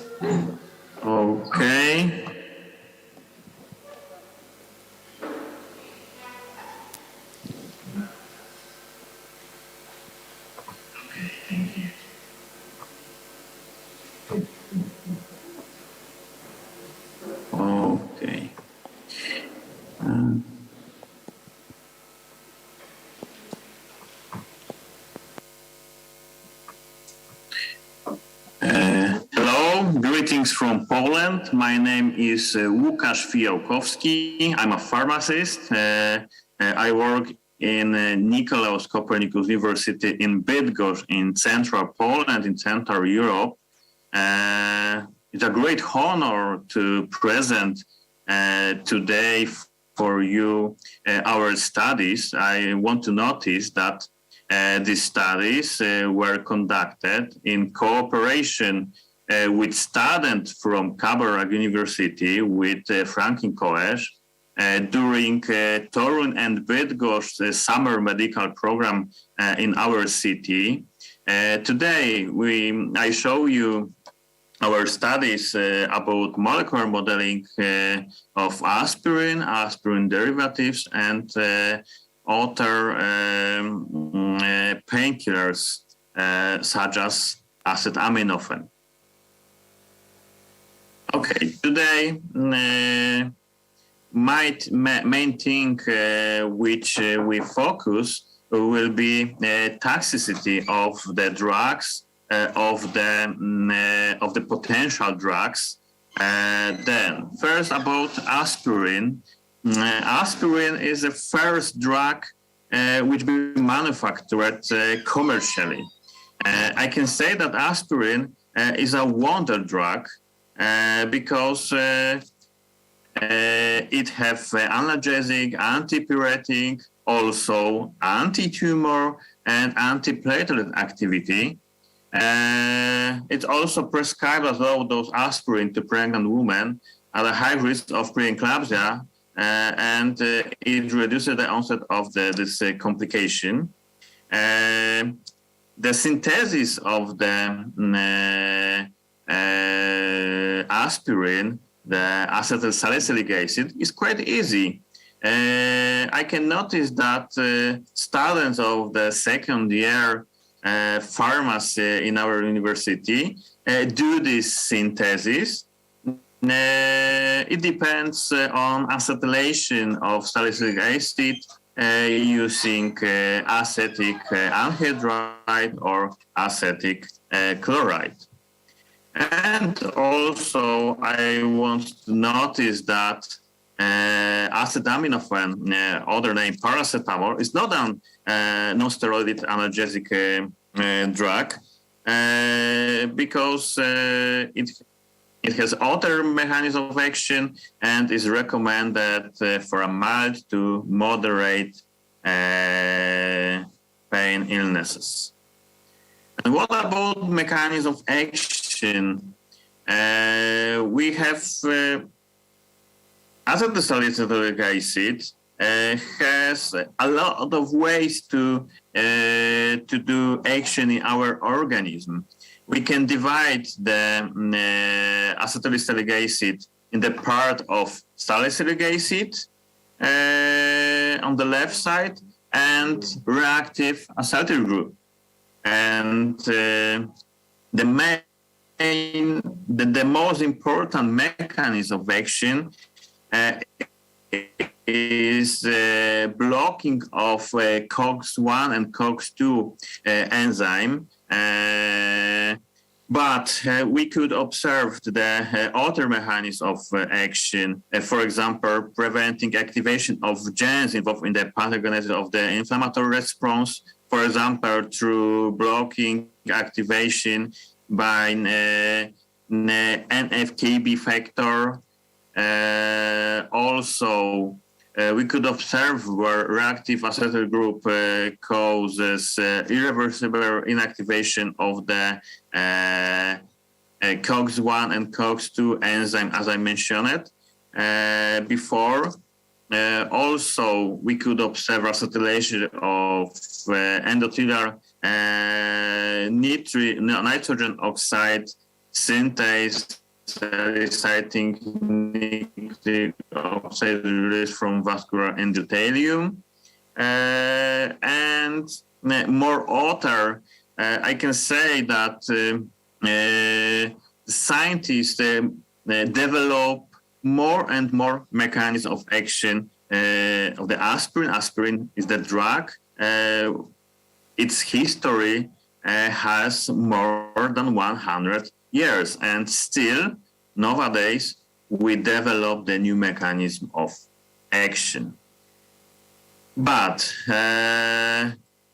Okay. Hello, greetings from Poland. My name is Łukasz Fijałkowski. I'm a pharmacist. I work in Nicolaus Copernicus University in Bydgoszcz in central Poland, in central Europe. It's a great honor to present today for you our studies. I want to notice that these studies were conducted in cooperation with students from Kabarag University with Franklin College during Torun and Bydgoszcz summer medical program in our city. Today, I show you our studies about molecular modeling of aspirin, aspirin derivatives, and other painkillers such as acetaminophen. Okay, today main thing which we focus will be toxicity of the drugs, of the potential drugs. Then first about aspirin. Aspirin is the first drug which be manufactured commercially. I can say that aspirin is a wonder drug because it has analgesic, antipyretic, also anti-tumor and antiplatelet activity. It's also prescribed as low dose aspirin to pregnant women at a high risk of preeclampsia, and it reduces the onset of this complication. The synthesis of the aspirin, the acetylsalicylic acid, is quite easy. I can notice that students of the second year pharmacy in our university do this synthesis. It depends on acetylation of salicylic acid using acetic anhydride or acetic chloride. And also, I want to notice that acetaminophen, other name paracetamol, is not a non-steroidal analgesic drug because it has other mechanisms of action and is recommended for a mild to moderate pain illnesses. And what about mechanism of action? We have acetylsalicylic acid has a lot of ways to do action in our organism. We can divide the acetylsalicylic acid in the part of salicylic acid on the left side and reactive acetyl group. And the most important mechanism of action is blocking of COX-1 and COX-2 enzyme. But we could observe the other mechanism of action, for example, preventing activation of genes involved in the pathogenesis of the inflammatory response, for example, through blocking activation by NF-κB factor. Also, we could observe where reactive acetyl group causes irreversible inactivation of the COX-1 and COX-2 enzyme, as I mentioned before. Also, we could observe acetylation of endothelial nitrogen oxide synthase, reciting nucleic oxide release from vascular endothelium. And moreover, I can say that scientists develop more and more mechanisms of action of the aspirin. Aspirin is the drug. Its history has more than 100 years, and still nowadays we develop the new mechanism of action. But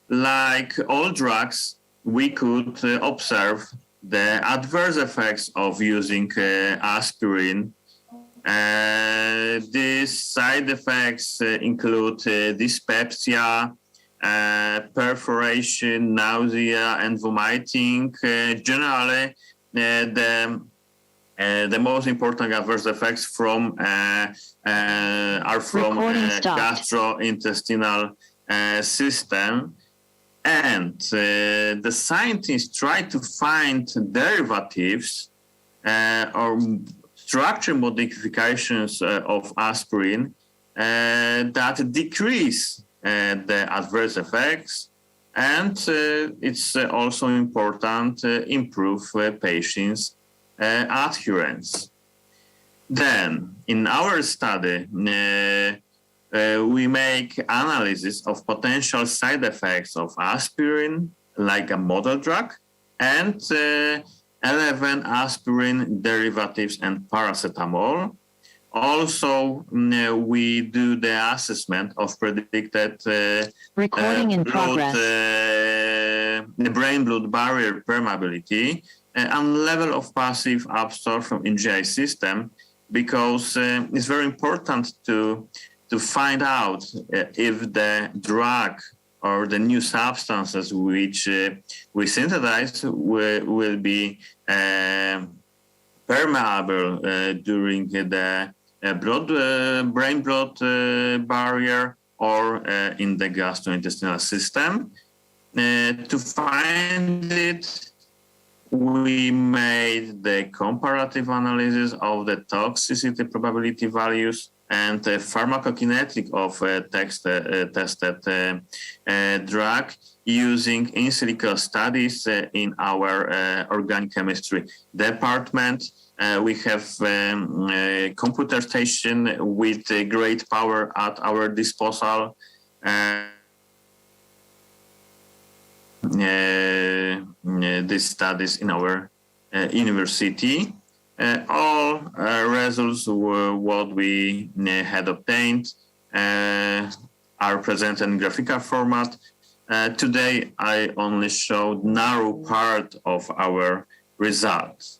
like all drugs, we could observe the adverse effects of using aspirin. These side effects include dyspepsia, perforation, nausea, and vomiting. Generally, the most important adverse effects are from gastrointestinal system. And the scientists try to find derivatives or structure modifications of aspirin that decrease the adverse effects, and it's also important to improve patients' adherence. Then, in our study, we make analysis of potential side effects of aspirin, like a model drug, and 11 aspirin derivatives and paracetamol. Also, we do the assessment of predicted the brain-blood barrier permeability and level of passive absorption in GI system, because it's very important to find out if the drug or the new substances which we synthesize will be permeable during the brain-blood barrier or in the gastrointestinal system. To find it, we made the comparative analysis of the toxicity probability values and the pharmacokinetic of tested drug using in silico studies in our organic chemistry department. We have computer station with great power at our disposal. These studies in our university. All results were what we had obtained are presented in graphical format. Today, I only showed narrow part of our results.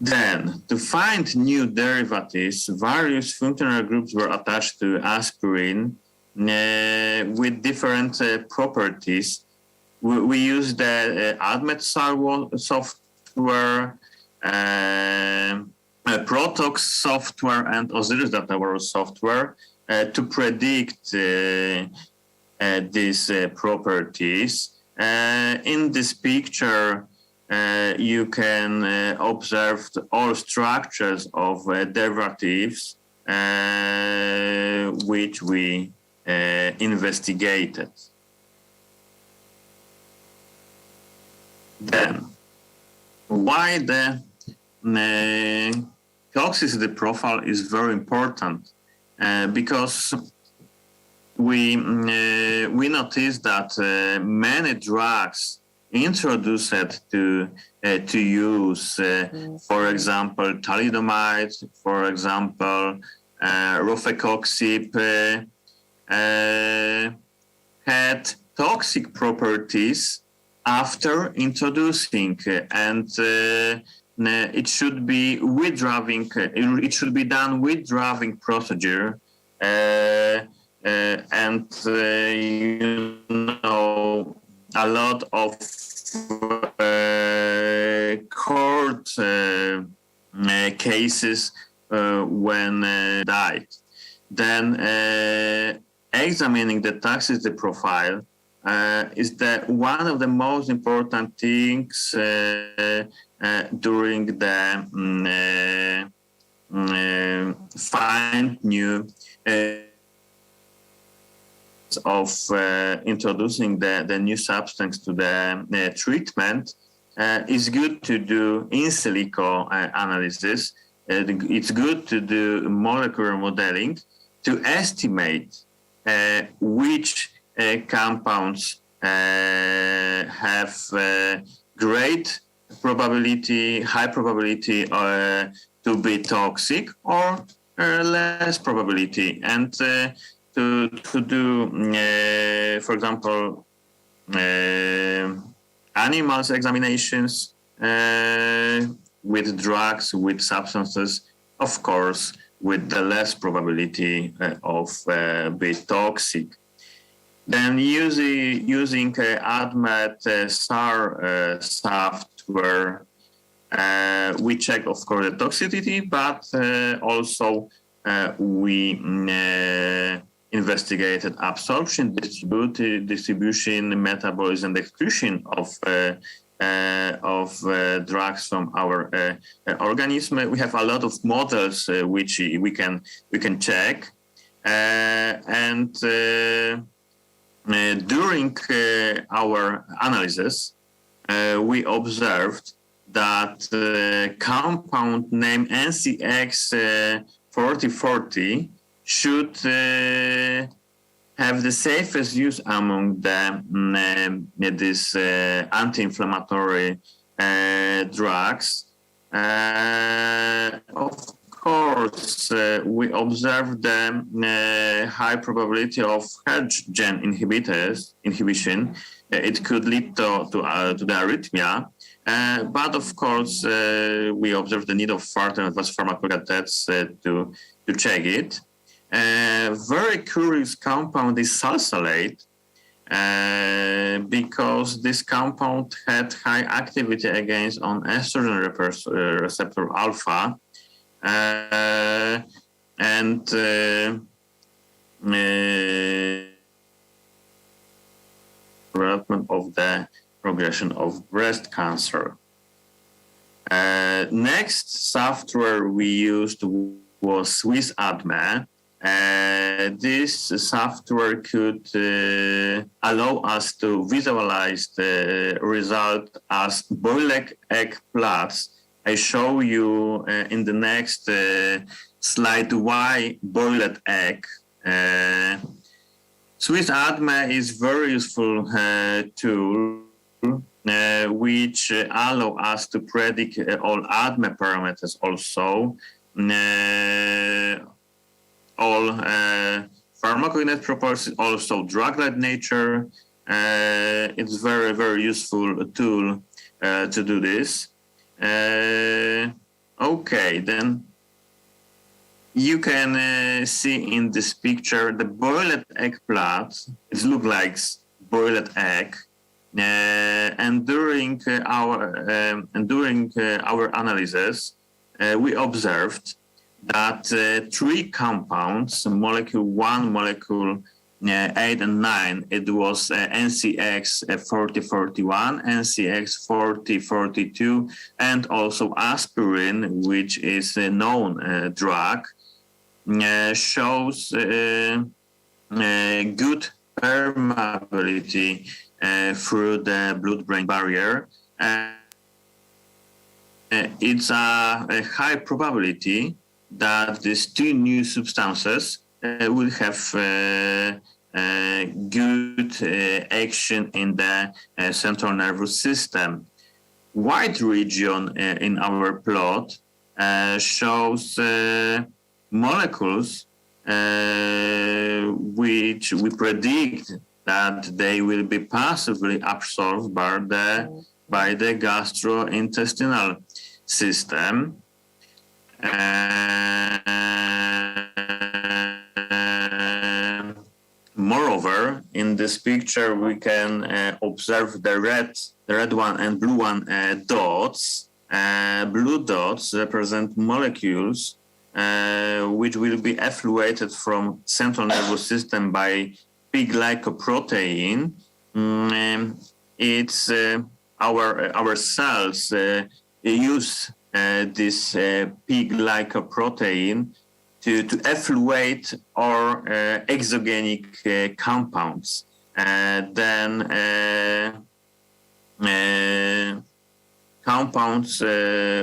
Then, to find new derivatives, various functional groups were attached to aspirin with different properties. We used the ADMET software, Protox software, and Osiris Dataworld software to predict these properties. In this picture, you can observe all structures of derivatives which we investigated. Then, why the toxicity profile is very important? Because we noticed that many drugs introduced to use, for example, thalidomide, for example, rofecoxib, had toxic properties after introducing, and it should be withdrawing. It should be done withdrawing procedure, and you know, a lot of court cases when died. Then examining the toxicity profile, is that one of the most important things during the find new of introducing the new substance to the treatment. It's good to do in silico analysis. It's good to do molecular modeling to estimate which compounds have great probability, high probability to be toxic, or less probability, and to do, for example, animals examinations with drugs, with substances, of course, with the less probability of being toxic. Then using ADMET SAR software, we check, of course, the toxicity, but also we investigated absorption, distribution, metabolism, and excretion of drugs from our organism. We have a lot of models which we can check, and during our analysis, we observed that compound name NCX 4040 should have the safest use among these anti-inflammatory drugs. Of course, we observed the high probability of HERG inhibition. It could lead to the arrhythmia. But of course, we observe the need of further advanced pharmacological tests to check it. Very curious compound is salsalate, because this compound had high activity against on estrogen receptor alpha, and development of the progression of breast cancer. Next software we used was Swiss ADME. This software could allow us to visualize the result as boiled egg plots. I show you in the next slide why boiled egg. Swiss ADME is very useful tool which allow us to predict all ADME parameters, also all pharmacokinetic properties, also drug-like nature. It's very, very useful tool to do this. Okay, then you can see in this picture the boiled egg plot. It looks like boiled egg. And during our analysis, we observed that three compounds, molecule 1, molecule 8 and 9, it was NCX 4041, NCX 4042, and also aspirin, which is a known drug, shows good permeability through the blood-brain barrier. It's a high probability that these two new substances will have good action in the central nervous system. White region in our plot shows molecules which we predict that they will be passively absorbed by the gastrointestinal system. Moreover, in this picture, we can observe the red one and blue one dots. Blue dots represent molecules which will be effluated from central nervous system by P-glycoprotein, it's our cells use this P glycoprotein to effluate or exogenic compounds. Then compounds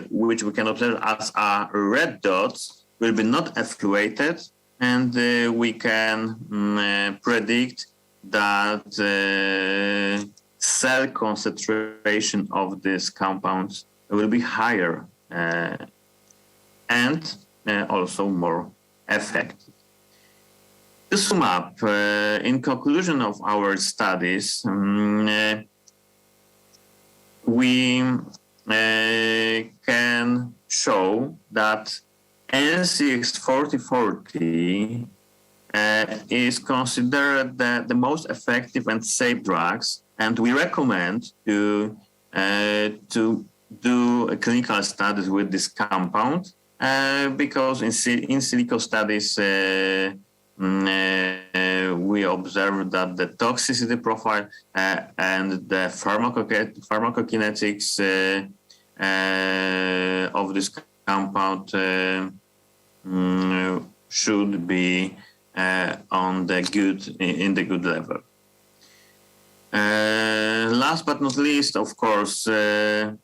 which we can observe as red dots will be not effluated, and we can predict that cell concentration of these compounds will be higher and also more effective. To sum up, in conclusion of our studies, we can show that NCX 4040 is considered the most effective and safe drugs, and we recommend to do clinical studies with this compound because in silico studies we observed that the toxicity profile and the pharmacokinetics of this compound should be in the good level. Last but not least, of course, we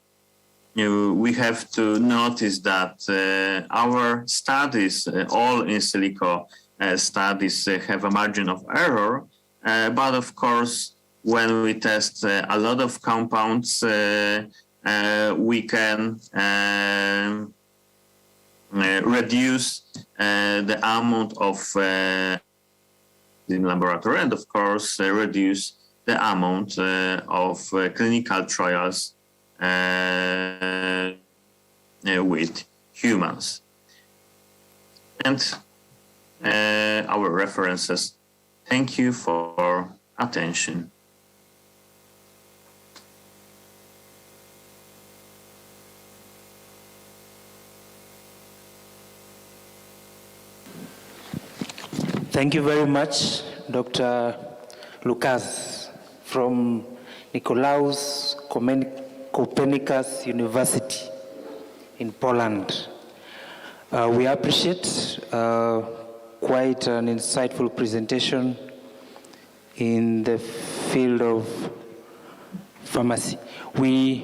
have to notice that our studies, all in silico studies, have a margin of error. But of course, when we test a lot of compounds, we can reduce the amount of in laboratory, and of course reduce the amount of clinical trials with humans. And our references. Thank you for attention. Thank you very much, Dr. Lukas from Nikolaus Copernicus University in Poland. We appreciate quite an insightful presentation in the field of pharmacy. We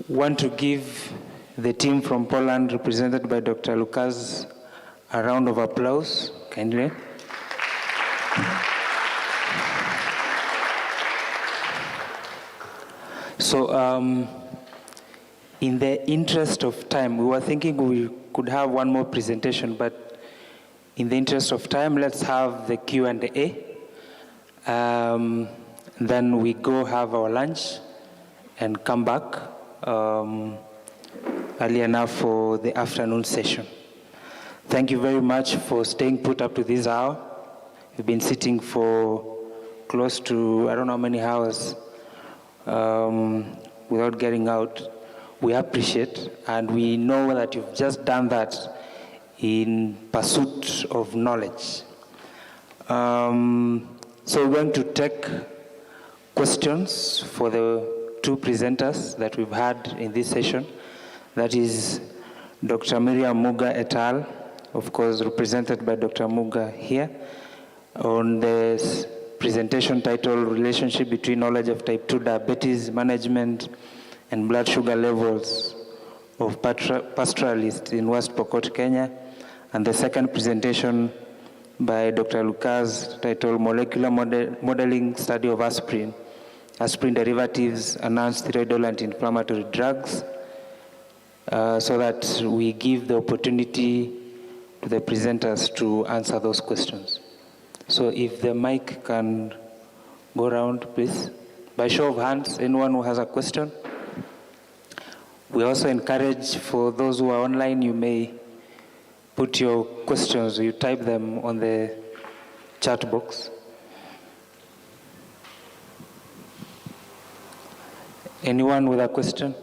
want to give the team from Poland, represented by Dr. Lukas, a round of applause, kindly. So, in the interest of time, we were thinking we could have one more presentation, but in the interest of time, let's have the Q&A. Then we go have our lunch and come back early enough for the afternoon session. Thank you very much for staying put up to this hour. We've been sitting for close to, I don't know how many hours, without getting out. We appreciate, and we know that you've just done that in pursuit of knowledge. So we're going to take questions for the two presenters that we've had in this session. That is Dr. Miriam Muga et al., of course represented by Dr. Muga here, on the presentation titled Relationship Between Knowledge of Type 2 Diabetes Management and Blood Sugar Levels of Pastoralists in West Pokot, Kenya. And the second presentation by Dr. Lukas titled Molecular Modeling Study of Aspirin, Aspirin Derivatives, and Non-Steroidal Anti-Inflammatory Drugs, so that we give the opportunity to the presenters to answer those questions. So if the mic can go around, please. By show of hands, anyone who has a question. We also encourage, for those who are online, you may put your questions, you type them on the chat box. Anyone with a question?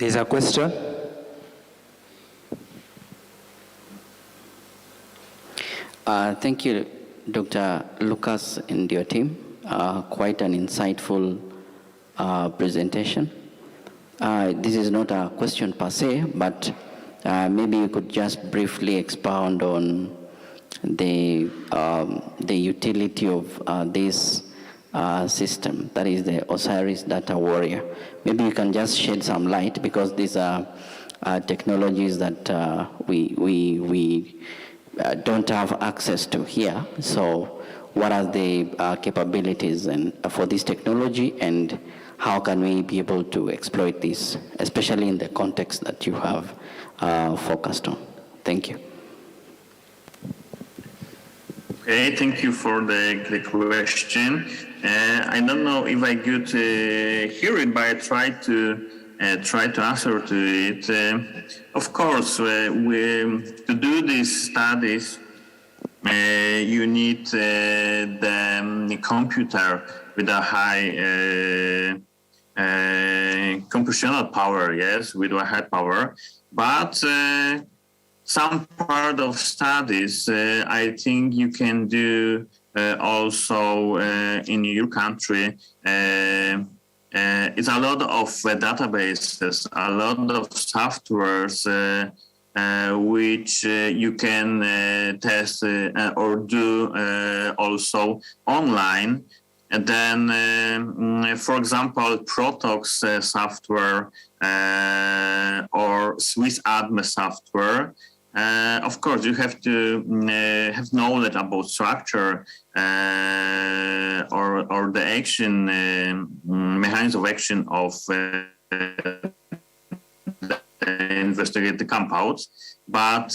There's a question. Thank you, Dr. Lucas and your team. Quite an insightful presentation. This is not a question per se, but maybe you could just briefly expound on the utility of this system, that is the Osiris Data Warrior. Maybe you can just shed some light, because these are technologies that we don't have access to here. So what are the capabilities for this technology, and how can we be able to exploit this, especially in the context that you have focused on? Thank you. Okay, thank you for the question. I don't know if I could hear it, but I try to answer to it. Of course, to do these studies, you need the computer with a high computational power, yes, with a high power. But some part of studies, I think you can do also in your country. It's a lot of databases, a lot of softwares which you can test or do also online. And then, for example, Protox software or Swiss Adme software. Of course, you have to have knowledge about structure or the action, mechanism of action of investigate the compounds. But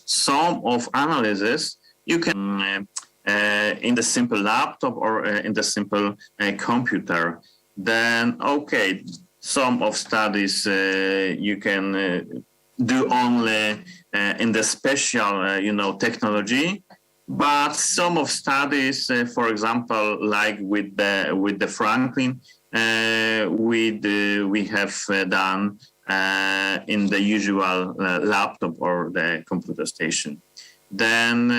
some of analysis you can in the simple laptop or in the simple computer. Then, okay, some of studies you can do only in the special, technology. But some of studies, for example, like with the Franklin, we have done in the usual laptop or the computer station. Then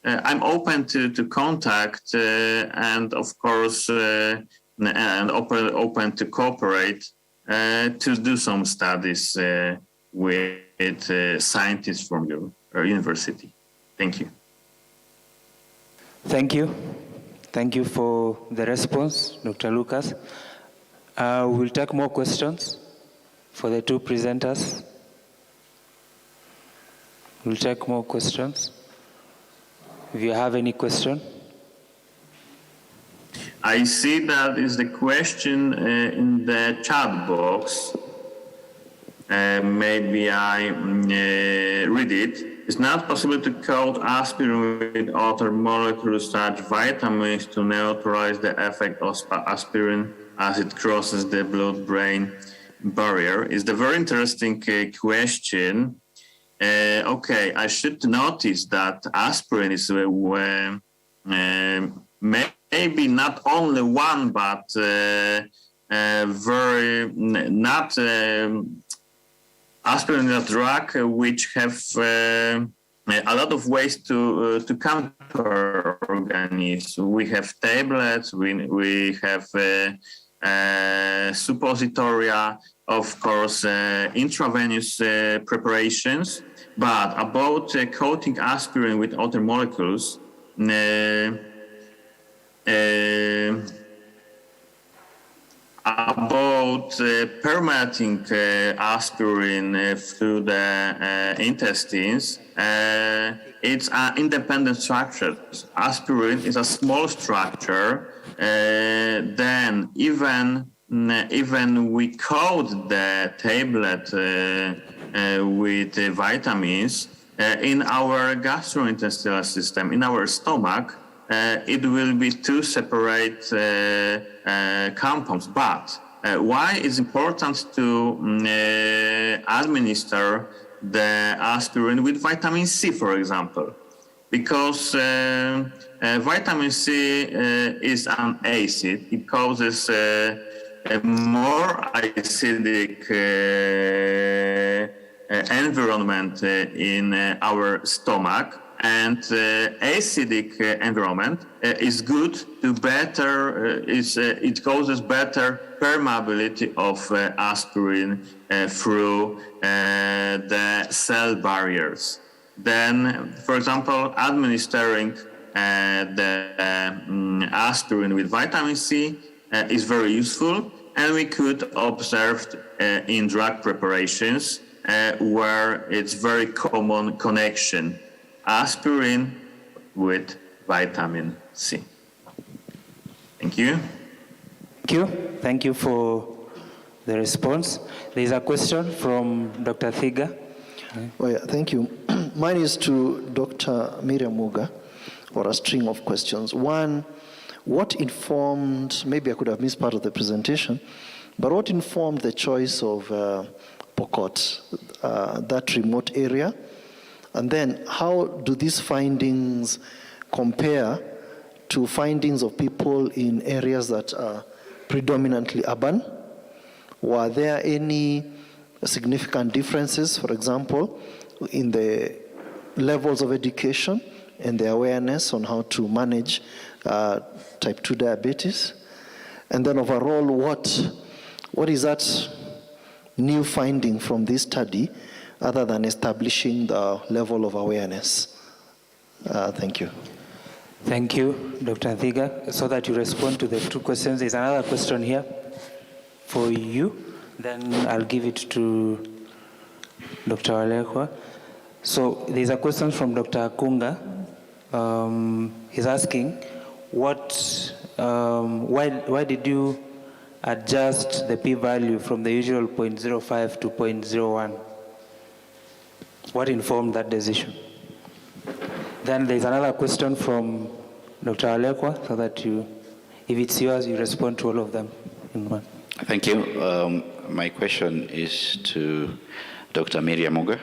I'm open to contact and of course and open to cooperate to do some studies with scientists from your university. Thank you. Thank you. Thank you for the response, Dr. Lucas. We'll take more questions for the two presenters. We'll take more questions. If you have any question. I see that is the question in the chat box. Maybe I read it. It's not possible to coat aspirin with other molecules such vitamins to neutralize the effect of aspirin as it crosses the blood-brain barrier. It's a very interesting question. Okay, I should notice that aspirin is maybe not only one, but very not. Aspirin is a drug which have a lot of ways to counter organism. We have tablets, we have suppositoria, of course, intravenous preparations. But about coating aspirin with other molecules, about permeating aspirin through the intestines, it's an independent structure. Aspirin is a small structure. Then even we coat the tablet with vitamins in our gastrointestinal system, in our stomach, it will be two separate compounds. But why it's important to administer the aspirin with vitamin C, for example? Because vitamin C is an acid. It causes a more acidic environment in our stomach, and acidic environment is good to better, it causes better permeability of aspirin through the cell barriers. Then, for example, administering the aspirin with vitamin C is very useful, and we could observe in drug preparations where it's very common connection, aspirin with vitamin C. Thank you. Thank you. Thank you for the response. There is a question from Dr. Thiga. Oh, yeah, thank you. Mine is to Dr. Miriam Muga, or a string of questions. One, what informed, maybe I could have missed part of the presentation, but what informed the choice of Pokot, that remote area? And then how do these findings compare to findings of people in areas that are predominantly urban? Were there any significant differences, for example, in the levels of education and the awareness on how to manage type 2 diabetes? And then overall, what is that new finding from this study other than establishing the level of awareness? Thank you. Thank you, Dr. Thiga. So that you respond to the two questions, there's another question here for you. Then I'll give it to Dr. Walekwa. So there's a question from Dr. Kunga. He's asking, why did you adjust the p-value from the usual 0.05 to 0.01? What informed that decision? Then there's another question from Dr. Alekwa, so that you, if it's yours, you respond to all of them in one. Thank you. My question is to Dr. Miriam Muga.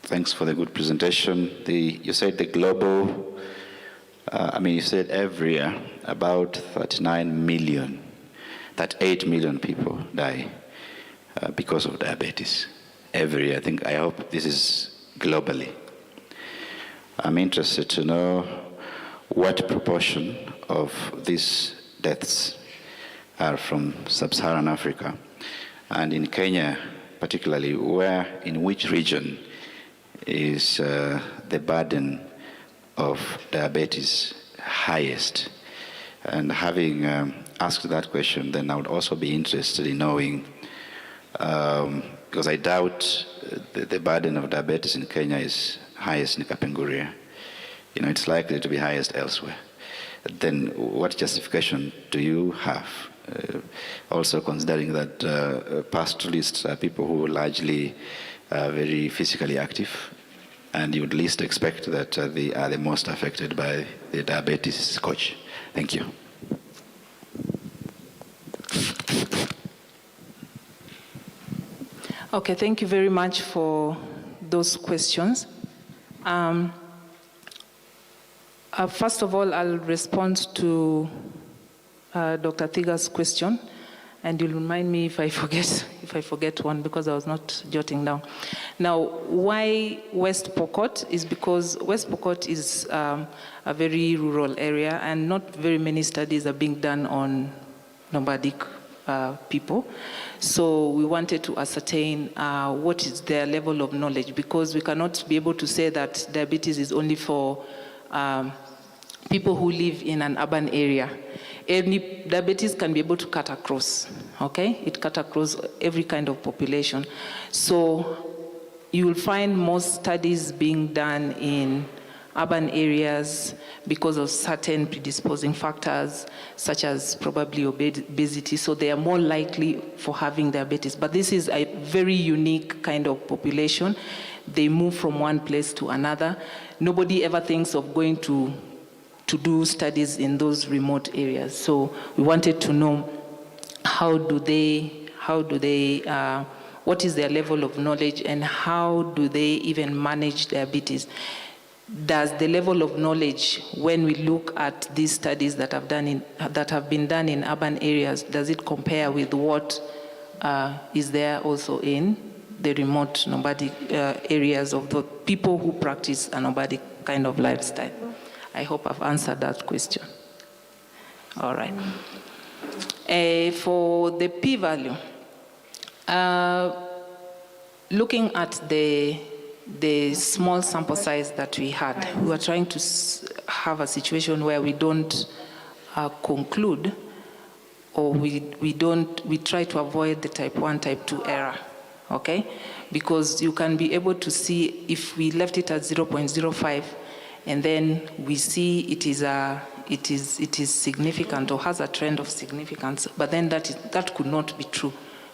Thanks for the good presentation. You said the global, you said every year about 39 million, that 8 million people die because of diabetes. Every year, I hope this is globally. I'm interested to know what proportion of these deaths are from sub-Saharan Africa, and in Kenya particularly, in which region is the burden of diabetes highest? And having asked that question, then I would also be interested in knowing, because I doubt the burden of diabetes in Kenya is highest in Kapenguria. It's likely to be highest elsewhere. Then what justification do you have? Also considering that pastoralists are people who largely are very physically active, and you would least expect that they are the most affected by the diabetes scourge. Thank you. Okay, thank you very much for those questions. First of all, I'll respond to Dr. Thiga's question, and you'll remind me if I forget one, because I was not jotting down. Now, why West Pokot is because West Pokot is a very rural area, and not very many studies are being done on nomadic people. So we wanted to ascertain what is their level of knowledge, because we cannot be able to say that diabetes is only for people who live in an urban area. Any diabetes can be able to cut across, okay? It cuts across every kind of population. So you will find most studies being done in urban areas because of certain predisposing factors, such as probably obesity, so they are more likely for having diabetes. But this is a very unique kind of population. They move from one place to another. Nobody ever thinks of going to do studies in those remote areas. So we wanted to know what is their level of knowledge, and how do they even manage diabetes? does the level of knowledge, when we look at these studies that have been done in urban areas, does it compare with what is there also in the remote nomadic areas of the people who practice a nomadic kind of lifestyle? I hope I've answered that question. All right. For the p-value, looking at the small sample size that we had, we were trying to have a situation where we don't conclude, or we try to avoid the type 1, type 2 error, okay? Because you can be able to see if we left it at 0.05 and then we see it is significant or has a trend of significance, but then that could not be true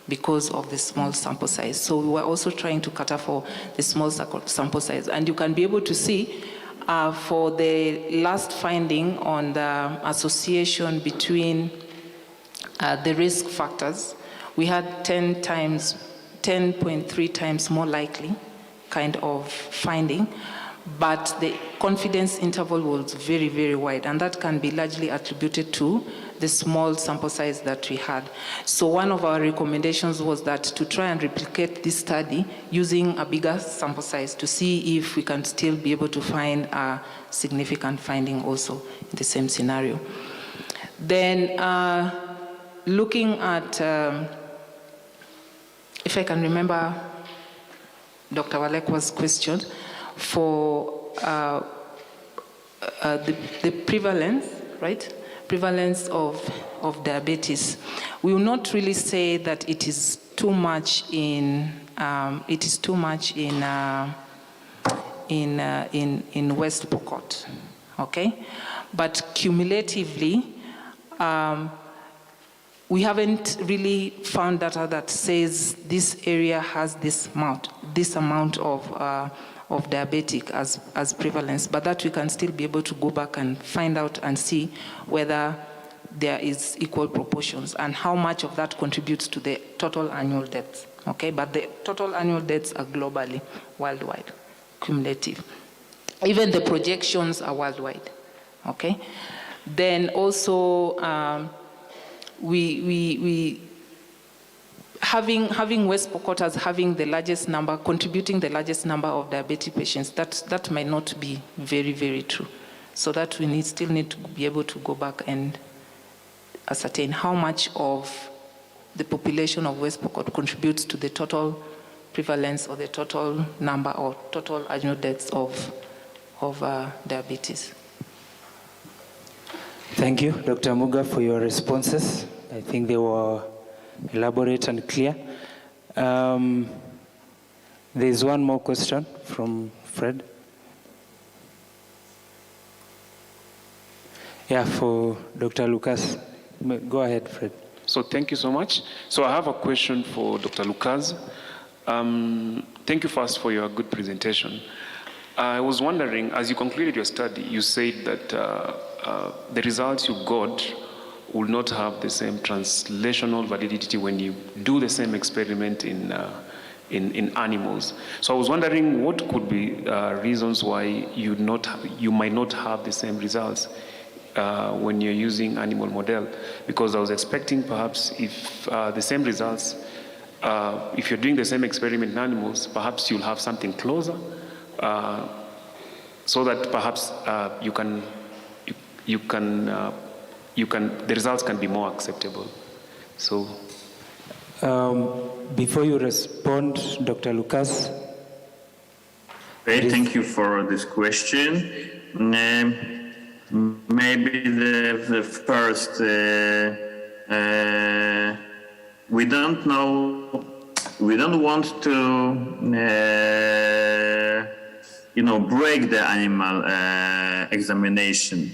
because of the small sample size. So we were also trying to cater for the small sample size. And you can be able to see for the last finding on the association between the risk factors, we had 10.3 times more likely kind of finding, but the confidence interval was very, very wide, and that can be largely attributed to the small sample size that we had. So one of our recommendations was that to try and replicate this study using a bigger sample size to see if we can still be able to find a significant finding also in the same scenario. Then looking at, if I can remember Dr. Walekwa's question, for the prevalence, right? Prevalence of diabetes. We will not really say that it is too much in West Pokot, okay? But cumulatively, we haven't really found data that says this area has this amount of diabetic as prevalence, but that we can still be able to go back and find out and see whether there is equal proportions and how much of that contributes to the total annual deaths, okay? But the total annual deaths are globally, worldwide, cumulative. Even the projections are worldwide, okay? Then also, having West Pokot as having the largest number, contributing the largest number of diabetic patients, that might not be very, very true. So that we still need to be able to go back and ascertain how much of the population of West Pokot contributes to the total prevalence or the total number or total annual deaths of diabetes. Thank you, Dr. Muga, for your responses. I think they were elaborate and clear. There's one more question from Fred. Yeah, for Dr. Lucas. Go ahead, Fred. So thank you so much. So I have a question for Dr. Lucas. Thank you first for your good presentation. I was wondering, as you concluded your study, you said that the results you got will not have the same translational validity when you do the same experiment in animals. So I was wondering what could be reasons why you might not have the same results when you're using animal model, because I was expecting perhaps if the same results, if you're doing the same experiment in animals, perhaps you'll have something closer, so that perhaps the results can be more acceptable. So, before you respond, Dr. Lucas. Thank you for this question. Maybe the first, we don't know, we don't want to, break the animal examination.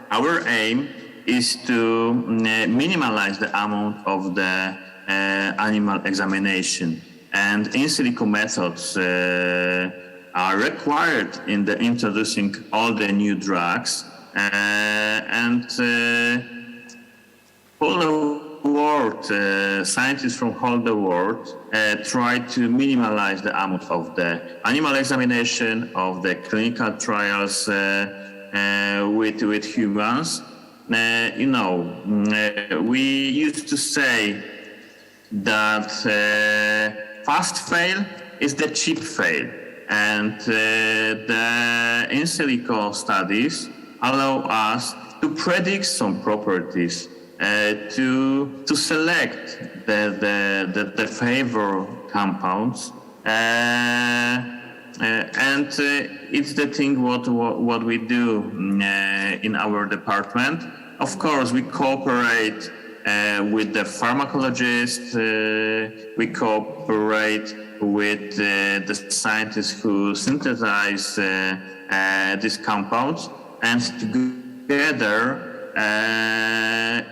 Our aim is to minimize the amount of the animal examination, and in silico methods are required in the introducing all the new drugs, and follow world, scientists from all the world try to minimize the amount of the animal examination, of the clinical trials with humans. We used to say that fast fail is the cheap fail, and the in silico studies allow us to predict some properties, to select the favor compounds, and it's the thing what we do in our department. Of course, we cooperate with the pharmacologists, we cooperate with the scientists who synthesize these compounds, and together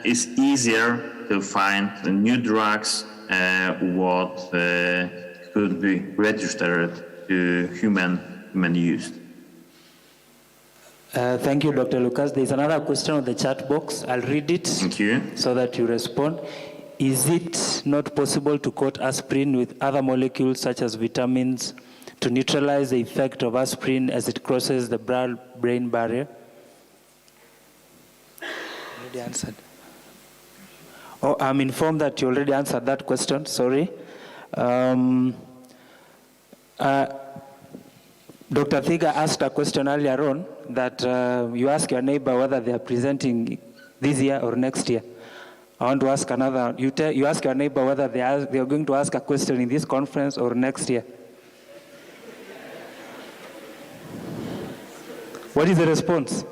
it's easier to find new drugs what could be registered to human use. Thank you, Dr. Lucas. There's another question on the chat box. I'll read it. Thank you. So that you respond. Is it not possible to coat aspirin with other molecules such as vitamins to neutralize the effect of aspirin as it crosses the blood-brain barrier? Already answered. Oh, I'm informed that you already answered that question. Sorry. Dr. Thiga asked a question earlier on that you ask your neighbor whether they are presenting this year or next year. I want to ask another. You ask your neighbor whether they are going to ask a question in this conference or next year. What is the response?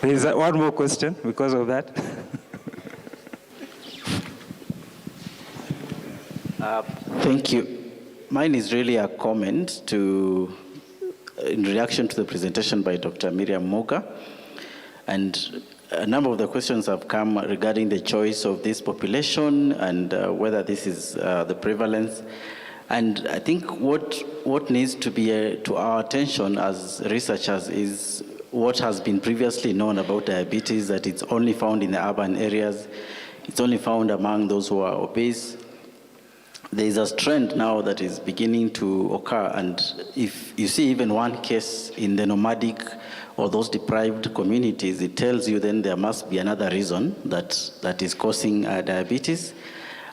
There is one more question because of that. Thank you. Mine is really a comment in reaction to the presentation by Dr. Miriam Moga. And a number of the questions have come regarding the choice of this population and whether this is the prevalence. And I think what needs to be to our attention as researchers is what has been previously known about diabetes, that it's only found in the urban areas, it's only found among those who are obese. There is a trend now that is beginning to occur, and if you see even one case in the nomadic or those deprived communities, it tells you then there must be another reason that is causing diabetes.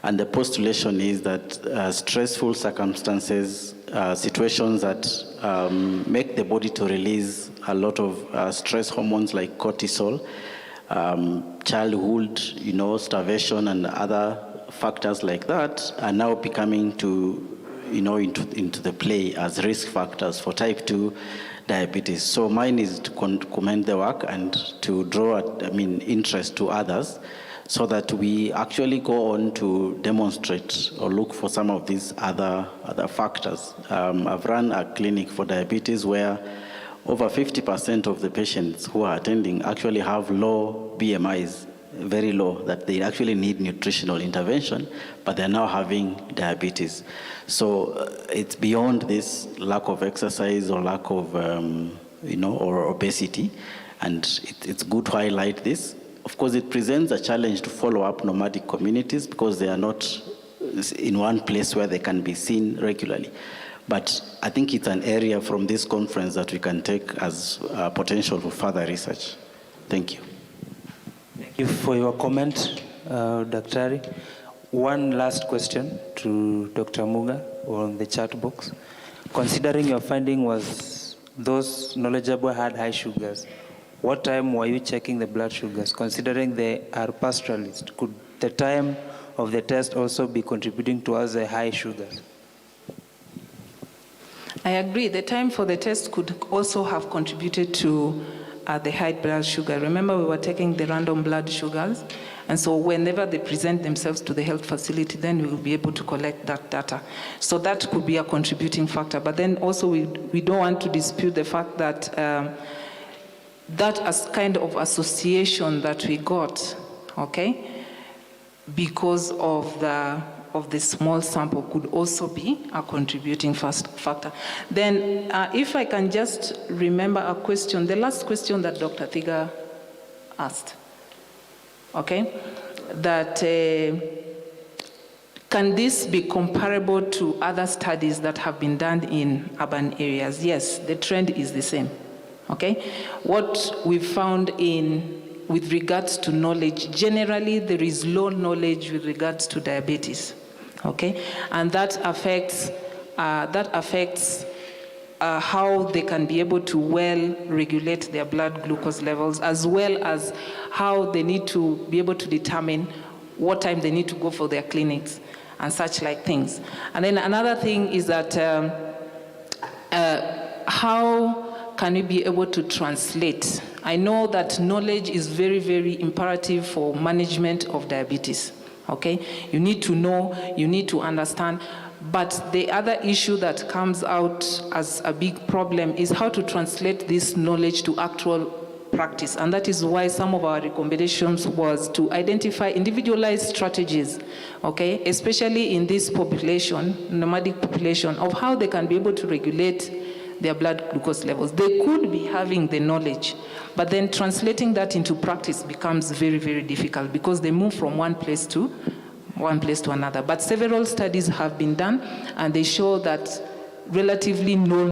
And the postulation is that stressful circumstances, situations that make the body to release a lot of stress hormones like cortisol, childhood, starvation and other factors like that are now becoming into the play as risk factors for type 2 diabetes. So mine is to commend the work and to draw interest to others so that we actually go on to demonstrate or look for some of these other factors. I've run a clinic for diabetes where over 50% of the patients who are attending actually have low BMIs, very low, that they actually need nutritional intervention, but they're now having diabetes. So it's beyond this lack of exercise or lack of, or obesity, and it's good to highlight this. Of course, it presents a challenge to follow up nomadic communities because they are not in one place where they can be seen regularly. But I think it's an area from this conference that we can take as potential for further research. Thank you. Thank you for your comment, Dr. One last question to Dr. Muga on the chat box. Considering your finding was those knowledgeable had high sugars, what time were you checking the blood sugars? Considering they are pastoralists, could the time of the test also be contributing towards the high sugars? I agree. The time for the test could also have contributed to the high blood sugar. Remember, we were taking the random blood sugars, and so whenever they present themselves to the health facility, then we will be able to collect that data. So that could be a contributing factor. But then also we don't want to dispute the fact that that as kind of association that we got, okay, because of the of the small sample could also be a contributing factor. Then if I can just remember a question, the last question that Dr. Thiga asked, okay, that can this be comparable to other studies that have been done in urban areas? Yes, the trend is the same, okay? What we've found with regards to knowledge, generally there is low knowledge with regards to diabetes, okay? And that affects how they can be able to well regulate their blood glucose levels, as well as how they need to be able to determine what time they need to go for their clinics and such like things. And then another thing is that how can we be able to translate? I know that knowledge is very, very imperative for management of diabetes, okay? You need to know, you need to understand, but the other issue that comes out as a big problem is how to translate this knowledge to actual practice. And that is why some of our recommendations was to identify individualized strategies, okay, especially in this population, nomadic population, of how they can be able to regulate their blood glucose levels. They could be having the knowledge, but then translating that into practice becomes very, very difficult because they move from one place to another. But several studies have been done, and they show that relatively no